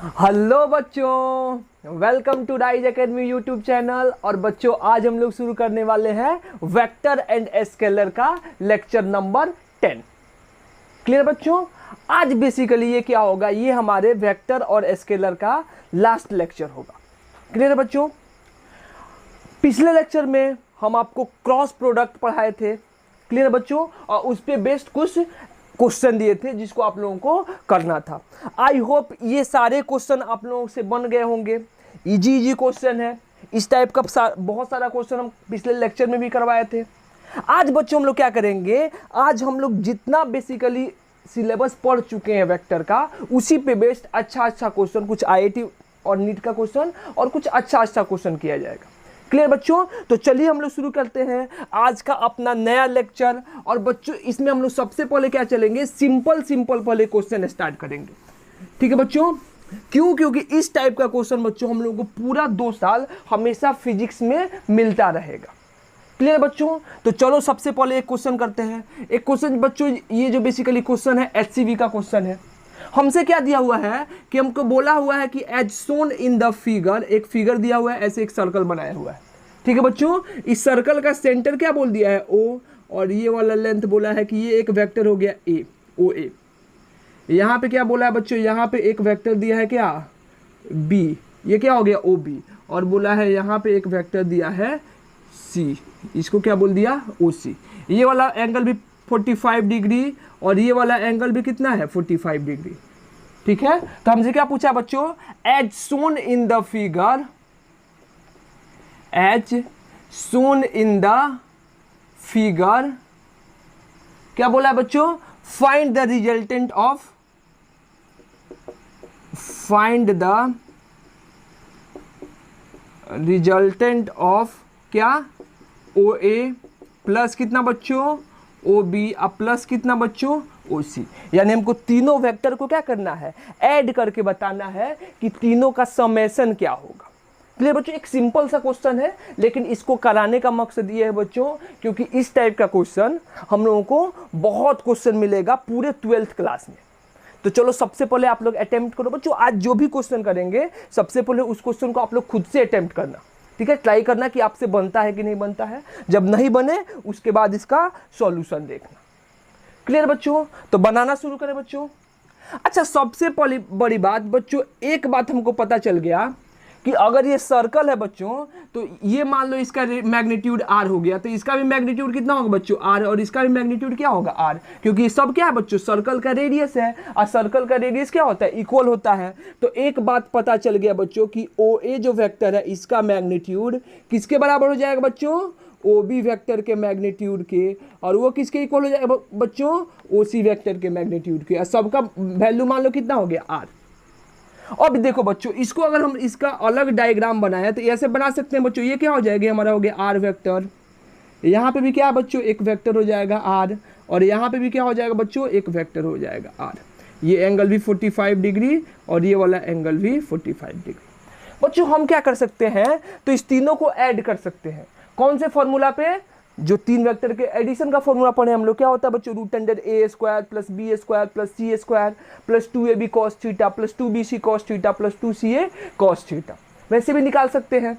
Hello बच्चों, welcome to Rise Academy YouTube channel. और बच्चों आज हम लोग शुरू करने वाले हैं वेक्टर एंड स्केलर का लेक्चर नंबर 10। क्लियर बच्चों? आज बेसिकली ये क्या होगा, ये हमारे वेक्टर और स्केलर का लास्ट लेक्चर होगा। क्लियर बच्चों? पिछले लेक्चर में हम आपको क्रॉस प्रोडक्ट पढ़ाए थे। क्लियर बच्चों? और उस पर बेस्ड कुछ क्वेश्चन दिए थे जिसको आप लोगों को करना था। आई होप ये सारे क्वेश्चन आप लोगों से बन गए होंगे। इजी क्वेश्चन है। इस टाइप का बहुत सारा क्वेश्चन हम पिछले लेक्चर में भी करवाए थे। आज बच्चों हम लोग क्या करेंगे, आज हम लोग जितना बेसिकली सिलेबस पढ़ चुके हैं वेक्टर का, उसी पे बेस्ड अच्छा क्वेश्चन, कुछ आईआईटी और नीट का क्वेश्चन और कुछ अच्छा क्वेश्चन किया जाएगा। क्लियर बच्चों? तो चलिए हम लोग शुरू करते हैं आज का अपना नया लेक्चर। और बच्चों इसमें हम लोग सबसे पहले क्या चलेंगे, सिंपल पहले क्वेश्चन स्टार्ट करेंगे। ठीक है बच्चों? क्यों? क्योंकि इस टाइप का क्वेश्चन बच्चों हम लोगों को पूरा 2 साल हमेशा फिजिक्स में मिलता रहेगा। क्लियर बच्चों? तो चलो सबसे पहले एक क्वेश्चन करते हैं। एक क्वेश्चन बच्चों, ये जो बेसिकली क्वेश्चन है एचसीवी का क्वेश्चन है। हमसे क्या दिया हुआ है कि हमको बोला हुआ है कि as shown in the figure, एक फिगर दिया हुआ है, ऐसे एक सर्कल बनाया हुआ है। ठीक है बच्चों? इस सर्कल का सेंटर क्या बोल दिया है, ओ, और ये वाला लेंथ बोला है कि ये एक वेक्टर हो गया ए, ओ ए। यहाँ पे क्या बोला है बच्चों, यहाँ पे एक वेक्टर दिया है क्या, बी, ये क्या हो गया ओ बी। और बोला है यहाँ पे एक वेक्टर दिया है सी, इसको क्या बोल दिया, ओ सी। ये वाला एंगल भी 45 डिग्री और ये वाला एंगल भी कितना है, 45 डिग्री। ठीक है? तो हमसे क्या पूछा बच्चों, as shown in the figure, as shown in the figure, क्या बोला है बच्चों, find the resultant of, find the resultant of क्या, ओ ए प्लस कितना बच्चों, ओ बी, अब प्लस कितना बच्चों, ओ सी। यानी हमको तीनों वेक्टर को क्या करना है, ऐड करके बताना है कि तीनों का समेशन क्या होगा। क्लियर बच्चों? एक सिंपल सा क्वेश्चन है, लेकिन इसको कराने का मकसद ये है बच्चों, क्योंकि इस टाइप का क्वेश्चन हम लोगों को बहुत क्वेश्चन मिलेगा पूरे 12th क्लास में। तो चलो सबसे पहले आप लोग अटेम्प्ट करो बच्चों। आज जो भी क्वेश्चन करेंगे सबसे पहले उस क्वेश्चन को आप लोग खुद से अटेम्प्ट करना। ठीक है? ट्राई करना कि आपसे बनता है कि नहीं बनता है। जब नहीं बने उसके बाद इसका सॉल्यूशन देखना। क्लियर बच्चों? तो बनाना शुरू करें बच्चों। अच्छा, सबसे पहली बड़ी बात बच्चों, एक बात हमको पता चल गया कि अगर ये सर्कल है बच्चों, तो ये मान लो इसका मैग्नीट्यूड आर हो गया, तो इसका भी मैग्नीट्यूड कितना होगा बच्चों, आर, और इसका भी मैग्नीट्यूड क्या होगा, आर। क्योंकि सब क्या है बच्चों, सर्कल का रेडियस है, और सर्कल का रेडियस क्या होता है, इक्वल होता है। तो एक बात पता चल गया बच्चों कि ओ ए जो वेक्टर है, इसका मैग्नीट्यूड किसके बराबर हो जाएगा बच्चों, ओ बी वेक्टर के मैग्नीट्यूड के। और वो किसके इक्वल हो जाएगा बच्चों, ओ सी वेक्टर के मैग्नीट्यूड के। और सबका वैल्यू मान लो कितना हो गया, आर। अब देखो बच्चों, इसको अगर हम इसका अलग डायग्राम बनाए तो ऐसे बना सकते हैं बच्चों, ये क्या हो जाएगा, हमारा हो गया आर वेक्टर। यहाँ पे भी क्या है बच्चों, एक वेक्टर हो जाएगा आर, और यहाँ पे भी क्या हो जाएगा बच्चों, एक वेक्टर हो जाएगा आर। ये एंगल भी 45 डिग्री और ये वाला एंगल भी 45 डिग्री। बच्चों हम क्या कर सकते हैं, तो इस तीनों को ऐड कर सकते हैं। कौन से फॉर्मूला पे, जो तीन वेक्टर के एडिशन का फॉर्मूला पढ़े हम लोग, क्या होता है बच्चों, root under a square plus b square plus c square plus 2ab cos theta plus 2bc cos theta plus 2ca cos theta. वैसे भी निकाल सकते हैं,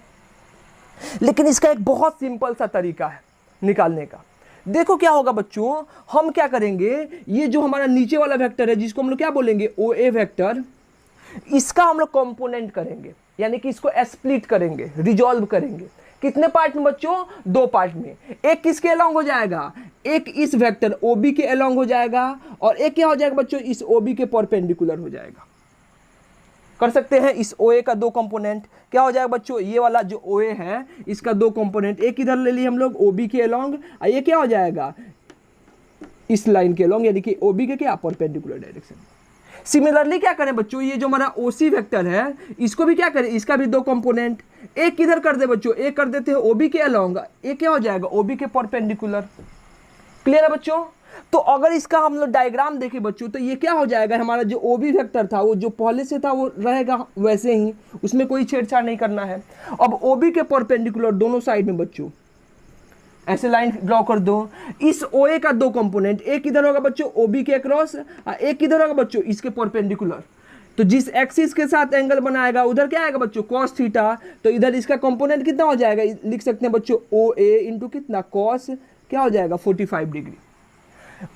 लेकिन इसका एक बहुत सिंपल सा तरीका है निकालने का। देखो क्या होगा बच्चों, हम क्या करेंगे, ये जो हमारा नीचे वाला वेक्टर है जिसको हम लोग क्या बोलेंगे, ओ ए वेक्टर, इसका हम लोग कंपोनेंट करेंगे, यानी कि इसको स्प्लिट करेंगे, रिजॉल्व करेंगे। कितने पार्ट में बच्चों, 2 पार्ट में। एक किसके अलोंग हो जाएगा, एक इस वेक्टर ओबी के अलोंग हो जाएगा, और एक क्या हो जाएगा बच्चों, इस ओबी के परपेंडिकुलर हो जाएगा। कर सकते हैं इस ओए का 2 कंपोनेंट, क्या हो जाएगा बच्चों, ये वाला जो ओए है इसका 2 कंपोनेंट, एक इधर ले लिए हम लोग ओबी के अलोंग, और ये क्या हो जाएगा, इस लाइन के अलोंग, यानी कि ओबी के क्या, परपेंडिकुलर डायरेक्शन। सिमिलरली क्या करें बच्चों, ये जो हमारा ओसी वेक्टर है इसको भी क्या करें, इसका भी 2 कंपोनेंट, एक किधर कर दे बच्चों, एक कर देते हैं ओबी के अलोंग, एक क्या हो जाएगा, ओबी के परपेंडिकुलर। क्लियर है बच्चों? तो अगर इसका हम लोग डायग्राम देखें बच्चों, तो ये क्या हो जाएगा, हमारा जो ओबी वेक्टर था वो जो पहले से था वो रहेगा वैसे ही, उसमें कोई छेड़छाड़ नहीं करना है। अब ओबी के परपेंडिकुलर दोनों साइड में बच्चों ऐसे लाइन ड्रॉ कर दो। इस OA का 2 कंपोनेंट, एक इधर होगा बच्चों OB के अक्रॉस, एक इधर होगा बच्चों इसके परपेंडिकुलर। तो जिस एक्सिस के साथ एंगल बनाएगा उधर क्या आएगा बच्चों, कॉस थीटा। तो इधर इसका कंपोनेंट कितना हो जाएगा, लिख सकते हैं बच्चों ओ ए इंटू कितना कॉस, क्या हो जाएगा 45 डिग्री।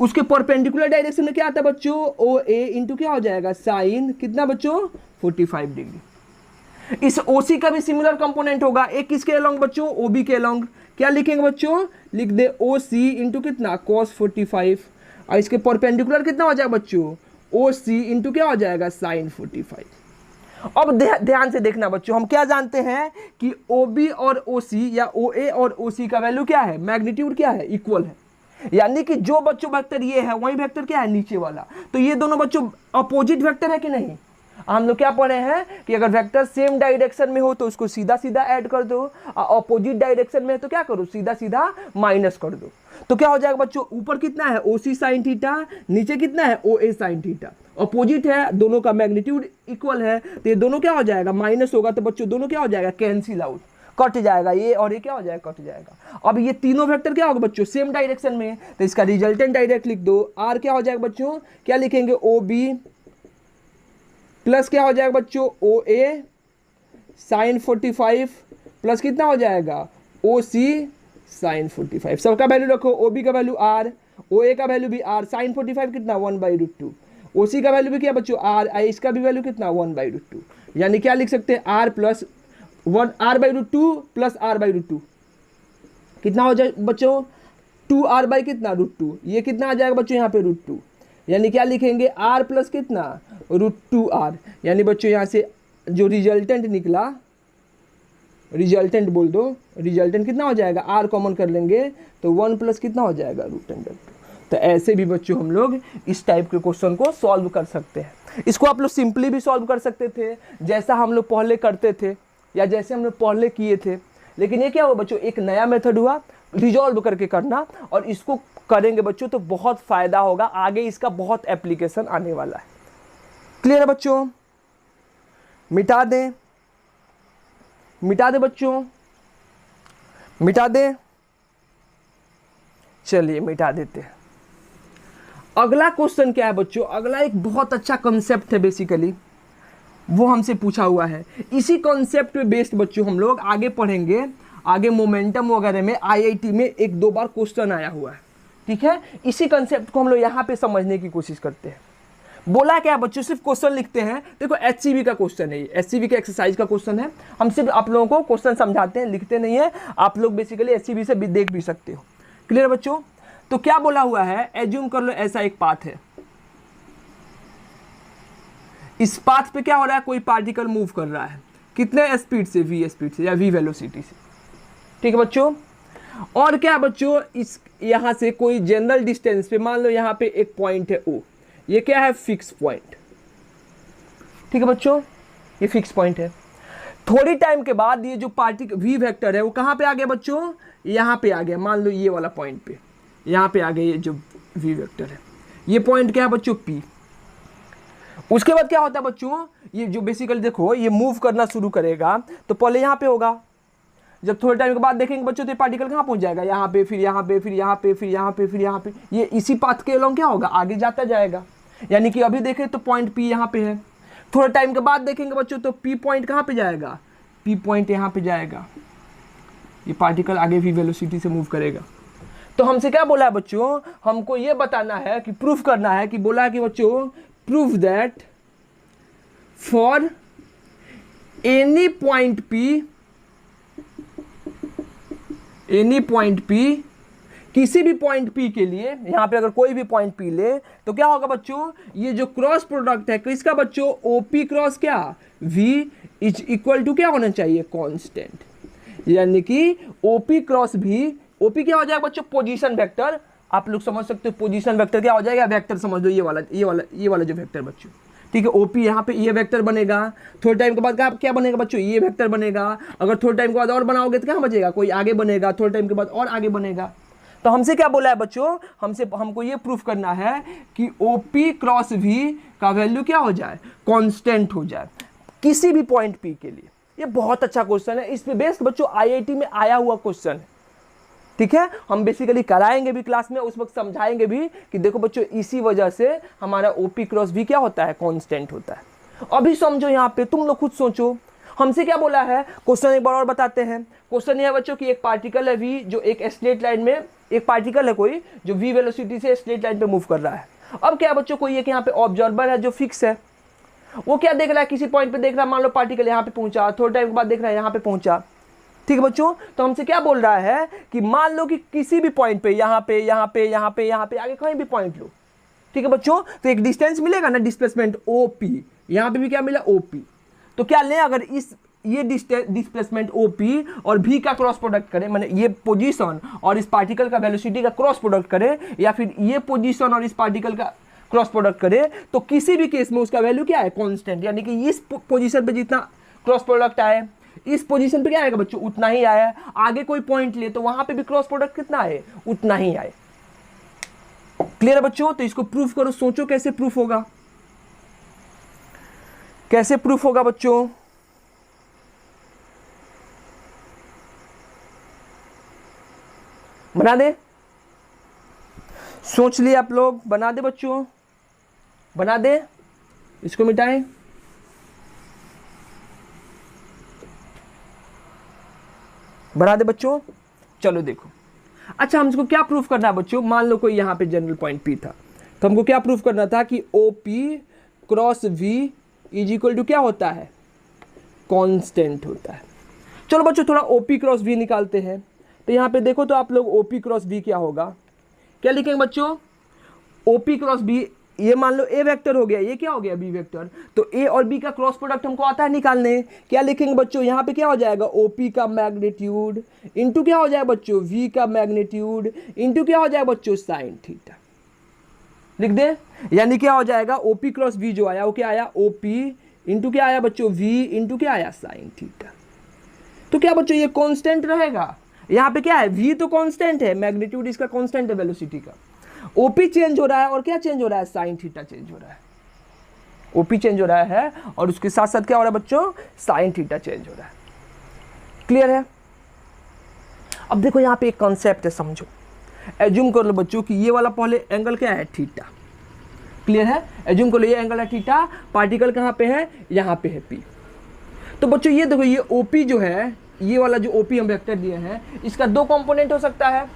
उसके परपेंडिकुलर डायरेक्शन में क्या आता है बच्चों, ओ ए इंटू क्या हो जाएगा साइन कितना बच्चों 45 डिग्री। इस ओसी का भी सिमिलर कंपोनेंट होगा, एक किसके अलोंग बच्चों, ओबी के अलोंग। क्या लिखेंगे बच्चों, लिख दे ओ सी इंटू कितना कॉस 45, और इसके परपेंडिकुलर कितना हो जाएगा बच्चों, ओ सी इंटू क्या हो जाएगा साइन 45। अब ध्यान से देखना बच्चों, हम क्या जानते हैं कि ओ बी और ओ सी या ओ ए और ओ सी का वैल्यू क्या है, मैग्नीट्यूड क्या है, इक्वल है। यानी कि जो बच्चों वेक्टर ये है वही वेक्टर क्या है नीचे वाला। तो ये दोनों बच्चों अपोजिट वेक्टर है कि नहीं। हम लोग क्या पढ़े हैं कि अगर वेक्टर सेम डायरेक्शन में हो तो उसको सीधा सीधा ऐड कर दो, और अपोजिट डायरेक्शन में है तो क्या करो, सीधा सीधा माइनस कर दो। तो क्या हो जाएगा बच्चों, ऊपर कितना है ओ सी साइन थीटा, नीचे कितना है ओ ए साइन थीटा। अपोजिट है, दोनों का मैग्नीट्यूड इक्वल है, तो ये दोनों क्या हो जाएगा माइनस होगा, तो बच्चों दोनों क्या हो जाएगा कैंसिल आउट, कट जाएगा, ये और ये क्या हो जाएगा कट जाएगा। अब ये तीनों वेक्टर क्या होगा बच्चों, सेम डायरेक्शन में, तो इसका रिजल्टेंट डायरेक्ट लिख दो। आर क्या हो जाएगा बच्चों, क्या लिखेंगे ओ बी प्लस क्या हो जाएगा बच्चों ओ ए साइन 45 प्लस कितना हो जाएगा ओ सी साइन 45। सबका वैल्यू रखो, ओ बी का वैल्यू आर, ओ ए का वैल्यू भी आर, साइन 45 कितना 1/√2, ओ सी का वैल्यू भी क्या बच्चों आर, इसका भी वैल्यू कितना 1/√2। यानी क्या लिख सकते हैं are plus 1 r/√2 plus r/√2 कितना हो जाए बच्चों 2r बाई कितना √2, ये कितना आ जाएगा बच्चों यहाँ पे √2। यानी क्या लिखेंगे r प्लस कितना √2r। यानी बच्चों यहाँ से जो रिजल्टेंट निकला, रिजल्टेंट बोल दो, रिजल्टेंट कितना हो जाएगा, r कॉमन कर लेंगे तो 1 प्लस कितना हो जाएगा √2। तो ऐसे भी बच्चों हम लोग इस टाइप के क्वेश्चन को सॉल्व कर सकते हैं। इसको आप लोग सिंपली भी सॉल्व कर सकते थे जैसा हम लोग पहले करते थे या जैसे हम लोग पहले किए थे, लेकिन ये क्या हुआ बच्चों, एक नया मेथड हुआ रिजॉल्व करके करना, और इसको करेंगे बच्चों तो बहुत फायदा होगा, आगे इसका बहुत एप्लीकेशन आने वाला है। क्लियर है बच्चों, मिटा दें, मिटा दे बच्चों, मिटा दे, चलिए मिटा देते हैं। अगला क्वेश्चन क्या है बच्चों, अगला एक बहुत अच्छा कंसेप्ट है, बेसिकली वो हमसे पूछा हुआ है। इसी कॉन्सेप्ट पे बेस्ड बच्चों हम लोग आगे पढ़ेंगे, आगे मोमेंटम वगैरह में आईआईटी में 1-2 बार क्वेश्चन आया हुआ है, ठीक है। इसी कॉन्सेप्ट को हम लोग यहाँ पे समझने की कोशिश करते हैं। बोला क्या बच्चों, सिर्फ क्वेश्चन लिखते हैं। देखो एचसीवी का क्वेश्चन है, एचसीवी के एक्सरसाइज का क्वेश्चन है। हम सिर्फ आप लोगों को क्वेश्चन समझाते हैं, लिखते नहीं है। आप लोग बेसिकली एचसीवी से भी देख भी सकते हो। क्लियर बच्चों, तो क्या बोला हुआ है, एज्यूम कर लो ऐसा एक पाथ है, इस पाथ पे क्या हो रहा है, कोई पार्टिकल मूव कर रहा है, कितने स्पीड से, v स्पीड से या v वेलोसिटी से, ठीक है बच्चों। और क्या बच्चों, इस यहाँ से कोई जनरल डिस्टेंस पे, मान लो यहाँ पे एक पॉइंट है O, ये क्या है फिक्स पॉइंट, ठीक है बच्चों, ये फिक्स पॉइंट है। थोड़ी टाइम के बाद ये जो पार्टिकल v वेक्टर है वो कहाँ पे आ गया बच्चों, यहाँ पे आ गया, मान लो ये वाला पॉइंट पे, यहाँ पे आ गया ये जो v वेक्टर है, ये पॉइंट क्या है बच्चों P। उसके बाद क्या होता है बच्चों, ये जो बेसिकली देखो ये मूव करना शुरू करेगा, तो पहले यहाँ पे होगा, जब थोड़े टाइम के बाद देखेंगे बच्चों तो ये पार्टिकल कहाँ पहुँच जाएगा, यहाँ पे, फिर यहाँ पे, फिर यहाँ पे, फिर यहाँ पे, फिर यहाँ पे, ये इसी पाथ के अलोंग क्या होगा आगे जाता जाएगा। यानी कि अभी देखें तो पॉइंट P यहाँ पे है, थोड़े टाइम के बाद देखेंगे बच्चों तो P पॉइंट कहाँ पे जाएगा, P पॉइंट यहाँ पे जाएगा, ये पार्टिकल आगे भी वेलोसिटी से मूव करेगा। तो हमसे क्या बोला है बच्चों, हमको ये बताना है कि प्रूफ करना है, कि बोला है कि बच्चों prove that for any point P, किसी भी पॉइंट P के लिए, यहाँ पे अगर कोई भी पॉइंट P ले तो क्या होगा बच्चों, ये जो क्रॉस प्रोडक्ट है किसका बच्चों, OP क्रॉस क्या V इज इक्वल टू क्या होना चाहिए, कांस्टेंट। यानी कि OP क्रॉस V, OP क्या हो जाएगा बच्चों, पोजीशन वेक्टर। आप लोग समझ सकते हो पोजीशन वेक्टर क्या हो जाएगा, वेक्टर समझ लो, ये वाला जो वेक्टर बच्चों, ठीक है। ओपी यहाँ पे ये वेक्टर बनेगा, थोड़े टाइम के बाद क्या बनेगा बच्चों, ये वेक्टर बनेगा। अगर थोड़े टाइम के बाद और बनाओगे तो क्या बचेगा, कोई आगे बनेगा, थोड़े टाइम के बाद और आगे बनेगा। तो हमसे क्या बोला है बच्चों, हमको ये प्रूफ करना है कि ओपी क्रॉस वी का वैल्यू क्या हो जाए, कांस्टेंट हो जाए किसी भी पॉइंट पी के लिए। ये बहुत अच्छा क्वेश्चन है, इस पे बेस्ड बच्चों आईआईटी में आया हुआ क्वेश्चन है, ठीक है। हम बेसिकली कराएंगे भी क्लास में, उस वक्त समझाएंगे भी कि देखो बच्चों इसी वजह से हमारा ओपी क्रॉस भी क्या होता है, कांस्टेंट होता है। अभी समझो, यहाँ पे तुम लोग खुद सोचो, हमसे क्या बोला है, क्वेश्चन एक बार और बताते हैं। क्वेश्चन ये है बच्चों कि एक पार्टिकल है v जो एक स्ट्रेट लाइन में, एक पार्टिकल है कोई जो v वेलोसिटी से स्ट्रेट लाइन पे मूव कर रहा है। अब क्या बच्चों, कोई एक यहाँ पे ऑब्जर्वर है जो फिक्स है, वो क्या देख रहा है, किसी पॉइंट पे देख रहा है, मान लो पार्टिकल यहाँ पे पहुंचा, थोड़े टाइम के बाद देख रहा है यहाँ पे पहुंचा। ठीक है बच्चों, तो हमसे क्या बोल रहा है कि मान लो कि किसी भी पॉइंट पे, यहाँ पे यहाँ पे यहाँ पे यहाँ पे आगे कहीं भी पॉइंट लो। ठीक है बच्चों, तो एक डिस्टेंस मिलेगा ना, डिस्प्लेसमेंट OP, यहाँ पे भी क्या मिला OP। तो क्या लें, अगर इस ये डिस्प्लेसमेंट OP और V का क्रॉस प्रोडक्ट करें, माने ये पोजीशन और इस पार्टिकल का वेलोसिटी का क्रॉस प्रोडक्ट करें, या फिर ये पोजीशन और इस पार्टिकल का क्रॉस प्रोडक्ट करें, तो किसी भी केस में उसका वैल्यू क्या है, कांस्टेंट। यानी कि इस पोजीशन पे जितना क्रॉस प्रोडक्ट आए, इस पोजीशन पे क्या आएगा बच्चों, उतना ही आया। आगे कोई पॉइंट ले तो वहां पे भी क्रॉस प्रोडक्ट कितना आए, उतना ही आए। क्लियर है बच्चों? तो इसको प्रूफ करो, सोचो कैसे प्रूफ होगा, कैसे प्रूफ होगा बच्चों। बना दे, सोच लिए आप लोग, बना दे बच्चों, बना दे, इसको मिटाएं। बना दे बच्चों, चलो देखो। अच्छा, हमको क्या प्रूफ करना है बच्चों, मान लो कोई यहाँ पे जनरल पॉइंट P था, तो हमको क्या प्रूफ करना था कि OP cross V is equal to क्या होता है, कांस्टेंट होता है। चलो बच्चों थोड़ा OP क्रॉस V निकालते हैं। तो यहाँ पे देखो तो आप लोग OP क्रॉस V क्या होगा, क्या लिखेंगे बच्चों, OP क्रॉस B, ये मान लो A वेक्टर हो गया, ये क्या हो गया B वेक्टर, तो A और B का क्रॉस प्रोडक्ट हमको आता है निकालने। क्या लिखेंगे बच्चों, यहाँ पे क्या हो जाएगा, OP का मैग्नीट्यूड इंटू क्या हो जाएगा बच्चों, V का मैग्नीट्यूड इंटू क्या हो जाएगा बच्चों, साइन थीटा। लिख दे, यानी क्या हो जाएगा, OP क्रॉस V जो आया वो क्या आया, OP इंटू क्या आया बच्चों, V इंटू क्या आया, साइन थीटा। तो क्या बच्चों ये कांस्टेंट रहेगा, यहाँ पे क्या है, V तो कांस्टेंट है, मैग्नीट्यूड इसका कांस्टेंट है वेलोसिटी का, OP चेंज हो रहा है और क्या चेंज हो रहा है, साइन थीटा चेंज हो रहा है। OP चेंज हो रहा है और उसके साथ साथ क्या हो रहा है बच्चों, साइन थीटा चेंज हो रहा है। क्लियर है? अब देखो यहाँ पे एक कॉन्सेप्ट है, समझो। एज्यूम कर लो बच्चों कि ये वाला पहले एंगल क्या है, थीटा। क्लियर है? एज्यूम कर लो ये एंगल है थीटा, पार्टिकल कहाँ पे है, यहाँ पे है P। तो बच्चों ये देखो, ये OP जो है, ये वाला जो OP हम वेक्टर दिए हैं, इसका दो कंपोनेंट हो सकता है।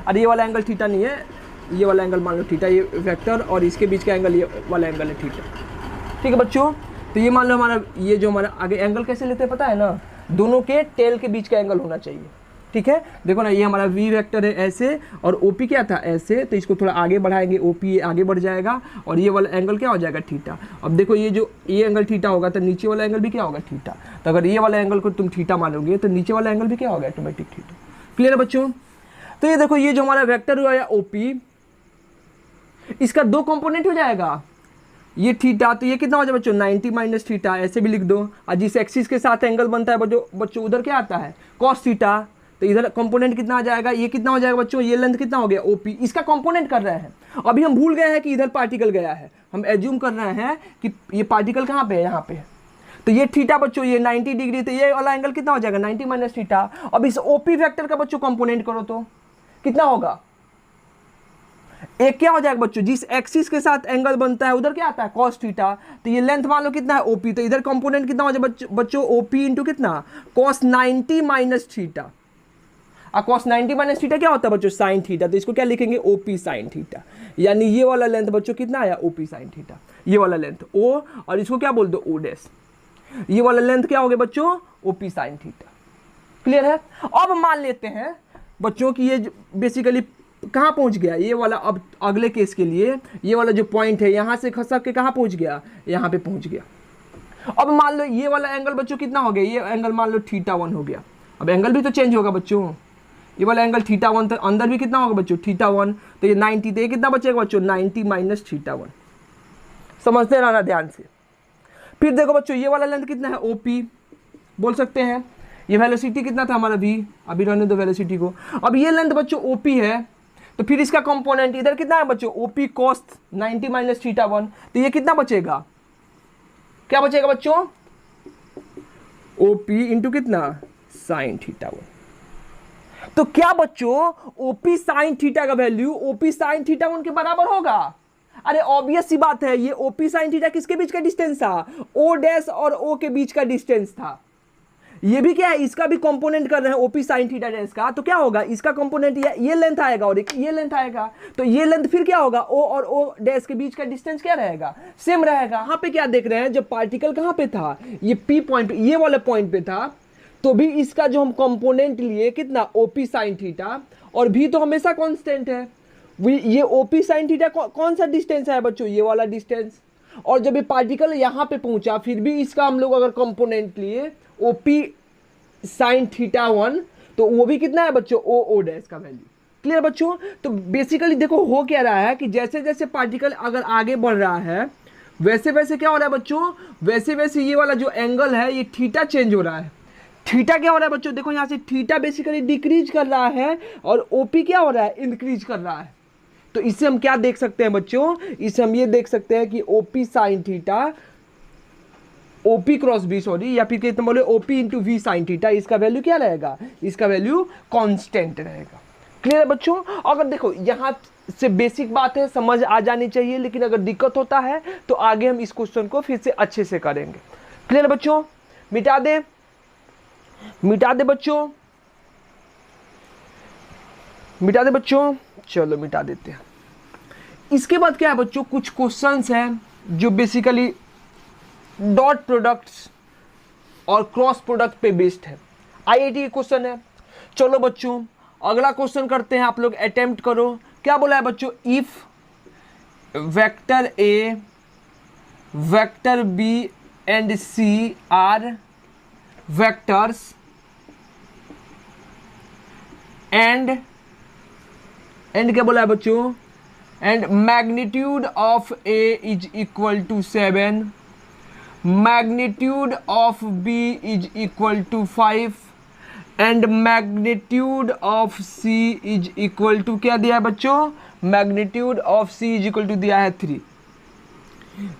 अरे ये वाला एंगल थीटा नहीं है, ये वाला एंगल मान लो थीटा, ये वेक्टर, और इसके बीच का एंगल ये वाला एंगल है थीटा। ठीक है बच्चों, तो ये मान लो हमारा, ये जो हमारा आगे एंगल कैसे लेते हैं पता है ना, दोनों के टेल के बीच का एंगल होना चाहिए। ठीक है, देखो ना, ये हमारा V वेक्टर है ऐसे, और OP क्या था ऐसे, तो इसको थोड़ा आगे बढ़ाएंगे, OP आगे बढ़ जाएगा, और ये वाला एंगल क्या हो जाएगा, थीटा। अब देखो ये जो ये एंगल थीटा होगा, तो नीचे वाला एंगल भी क्या होगा, थीटा। तो अगर ये वाला एंगल को तुम थीटा मानोगे तो नीचे वाला एंगल भी क्या होगा, ऑटोमेटिक थीटा। क्लियर है बच्चों? तो ये देखो, ये जो हमारा वेक्टर हुआ या OP, इसका दो कंपोनेंट हो जाएगा, ये थीटा, तो ये कितना हो जाएगा बच्चों, 90 माइनस थीटा, ऐसे भी लिख दो। और जिस एक्सिस के साथ एंगल बनता है बच्चों उधर क्या आता है, कॉस थीटा, तो इधर कंपोनेंट कितना आ जाएगा, ये कितना हो जाएगा बच्चों, ये लेंथ कितना हो गया, OP, इसका कंपोनेंट कर रहे हैं। अभी हम भूल गए हैं कि इधर पार्टिकल गया है, हम एज्यूम कर रहे हैं कि ये पार्टिकल कहाँ पे है, यहाँ पे है। तो ये थीटा बच्चों, ये 90 डिग्री, तो ये वाला एंगल कितना हो जाएगा, 90 माइनस थीटा। अब इस OP वेक्टर का बच्चों कंपोनेंट करो तो कितना होगा, एक क्या हो जाएगा बच्चों, जिस एक्सिस के साथ एंगल बनता है उधर क्या आता है, कॉस थीटा। तो ये लेंथ मान लो कितना है, OP, तो इधर कंपोनेंट कितना हो जाएगा बच्चों, OP इंटू कितना, कॉस 90 माइनस थीटा। और कॉस 90 माइनस थीटा क्या होता है बच्चों, साइन थीटा। तो इसको क्या लिखेंगे, OP साइन थीटा। यानी ये वाला लेंथ बच्चों कितना आया, OP साइन थीटा, ये वाला लेंथ O, और इसको क्या बोल दो, O डैश। ये वाला लेंथ क्या हो गया बच्चों, OP साइन थीटा। क्लियर है? अब मान लेते हैं बच्चों कि ये बेसिकली कहाँ पहुंच गया, ये वाला, अब अगले केस के लिए ये वाला जो पॉइंट है यहाँ से खसक के कहाँ पहुंच गया, यहाँ पे पहुंच गया। अब मान लो ये वाला एंगल बच्चों कितना हो गया, ये एंगल मान लो θ1 हो गया। अब एंगल भी तो चेंज होगा बच्चों, ये वाला एंगल θ1 तो अंदर भी कितना होगा बच्चों, θ1, तो ये 90, तो ये कितना बचेगा बच्चों, 90 माइनस θ1। समझते रहना ध्यान से। फिर देखो बच्चों ये वाला लेंथ कितना है, OP बोल सकते हैं। ये वेलोसिटी कितना था हमारा V, अभी रहने दो वेलोसिटी को। अब ये लेंथ बच्चों OP है, तो फिर इसका कंपोनेंट इधर कितना है बच्चों, OP cos 90 माइनस θ1, तो ये कितना बचेगा, क्या बचेगा बच्चों, OP इंटू कितना, साइन θ1। तो क्या बच्चों OP साइन थीटा का वैल्यू OP साइन θ1 के बराबर होगा। अरे ऑब्वियस सी बात है, ये ओपी साइन थीटा किसके बीच का डिस्टेंस था, ओ डैश और ओ के बीच का डिस्टेंस था। ये भी क्या है, इसका भी कंपोनेंट कर रहे हैं ओपी साइन थीटा डैश का, तो क्या होगा इसका कंपोनेंट ये लेंथ आएगा और एक ये लेंथ आएगा, तो ये लेंथ फिर क्या होगा, ओ और ओ डैश के बीच का डिस्टेंस क्या रहेगा, सेम रहेगा। यहाँ पे क्या देख रहे हैं, जब पार्टिकल कहाँ पे था, ये पी पॉइंट, ये वाले पॉइंट पे था, तो भी इसका जो हम कंपोनेंट लिए कितना, ओपी साइन थीटा, और भी तो हमेशा कांस्टेंट है। ये ओपी साइन थीटा कौन सा डिस्टेंस है बच्चों, ये वाला डिस्टेंस। और जब ये पार्टिकल यहाँ पे पहुंचा, फिर भी इसका हम लोग अगर कंपोनेंट लिए ओपी साइन थीटा 1, तो वो भी कितना है बच्चों, ओ ओ डैश का वैल्यू। क्लियर बच्चों। तो बेसिकली देखो हो क्या रहा है कि जैसे जैसे पार्टिकल अगर आगे बढ़ रहा है, वैसे वैसे क्या हो रहा है बच्चों, वैसे वैसे ये वाला जो एंगल है ये थीटा चेंज हो रहा है। थीटा क्या हो रहा है बच्चों, देखो यहाँ से थीटा बेसिकली डिक्रीज कर रहा है और ओपी क्या हो रहा है, इंक्रीज कर रहा है। तो इससे हम क्या देख सकते हैं बच्चों, इससे हम ये देख सकते हैं कि OP sine theta, OP cross B sorry, या फिर कितना बोले OP into V sine theta, इसका वैल्यू क्या रहेगा, इसका वैल्यू कांस्टेंट रहेगा। क्लियर है बच्चों। अगर देखो यहाँ से बेसिक बात है, समझ आ जानी चाहिए, लेकिन अगर दिक्कत होता है तो आगे हम इस क्वेश्चन को फिर से अच्छे से करेंगे। क्लियर बच्चों। मिटा दे, मिटा दे बच्चों, मिटा दे बच्चों, चलो मिटा देते हैं। इसके बाद क्या है बच्चों, कुछ क्वेश्चंस हैं जो बेसिकली डॉट प्रोडक्ट्स और क्रॉस प्रोडक्ट पे बेस्ड है, आईआईटी क्वेश्चन है। चलो बच्चों अगला क्वेश्चन करते हैं, आप लोग अटेम्प्ट करो। क्या बोला है बच्चों, if vector A, vector B and C are vectors and क्या बोला है बच्चों, and magnitude of A is equal to 7, magnitude of B is equal to 5 and magnitude of C is equal to क्या दिया है बच्चों, magnitude of C is equal to दिया है 3।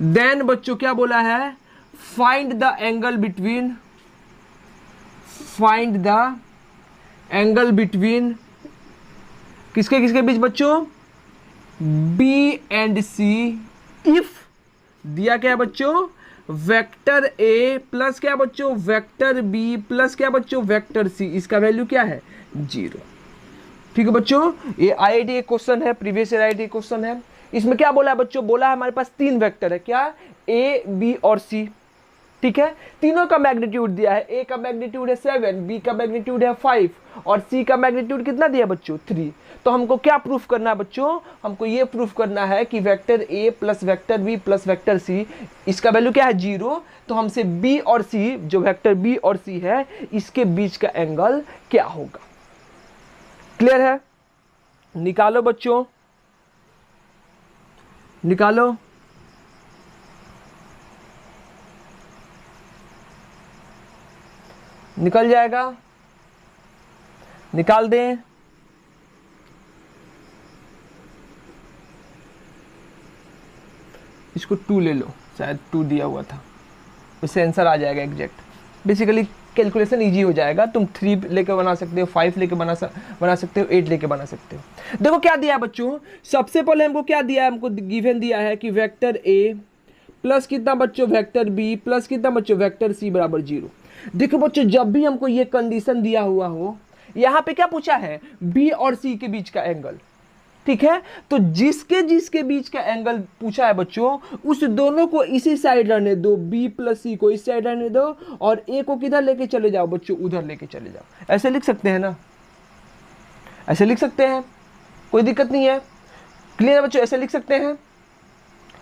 देन बच्चों क्या बोला है, find the angle between, find the angle between किसके किसके बीच बच्चों, B एंड C इफ दिया क्या है बच्चों, वेक्टर A प्लस क्या बच्चों, वेक्टर B प्लस क्या बच्चों, वेक्टर C, इसका वैल्यू क्या है 0। ठीक है बच्चों, ये आईआईटी क्वेश्चन है, प्रीवियस ईयर आईआईटी क्वेश्चन है। इसमें क्या बोला है बच्चों, बोला है हमारे पास 3 वेक्टर है, क्या, A B और C। ठीक है, तीनों का मैग्नीट्यूड दिया है, A का मैग्नीट्यूड है 7, B का मैग्नीट्यूड है 5 और C का मैग्नीट्यूड कितना दिया बच्चों 3। तो हमको क्या प्रूफ करना है बच्चों, हमको ये प्रूफ करना है कि vector A plus vector B plus vector C, इसका वैल्यू क्या है 0। तो हमसे B और C, जो वेक्टर B और C है, इसके बीच का एंगल क्या होगा। क्लियर है, निकालो बच्चों, निकालो। निकल जाएगा, निकाल दें। इसको 2 ले लो, शायद 2 दिया हुआ था, उससे आंसर आ जाएगा एग्जैक्ट। बेसिकली कैलकुलेशन इजी हो जाएगा, तुम 3 लेके बना सकते हो, 5 लेके बना सकते हो, 8 लेके बना सकते हो। देखो क्या दिया है बच्चों, सबसे पहले हमको क्या दिया है, हमको गिवन दिया है कि वेक्टर ए प्लस कितना बच्चों, वेक्टर बी प्लस कितना बच्चों, वेक्टर सी बराबर 0। देखो बच्चों जब भी हमको ये कंडीशन दिया हुआ हो, यहाँ पे क्या पूछा है, बी और सी के बीच का एंगल। ठीक है, तो जिसके जिसके बीच का एंगल पूछा है बच्चों, उस दोनों को इसी साइड रहने दो, बी प्लस सी को इस साइड रहने दो और ए को किधर लेके चले जाओ बच्चों, उधर लेके चले जाओ। ऐसे लिख सकते हैं ना, ऐसे लिख सकते हैं, कोई दिक्कत नहीं है। क्लियर है बच्चों, ऐसे लिख सकते हैं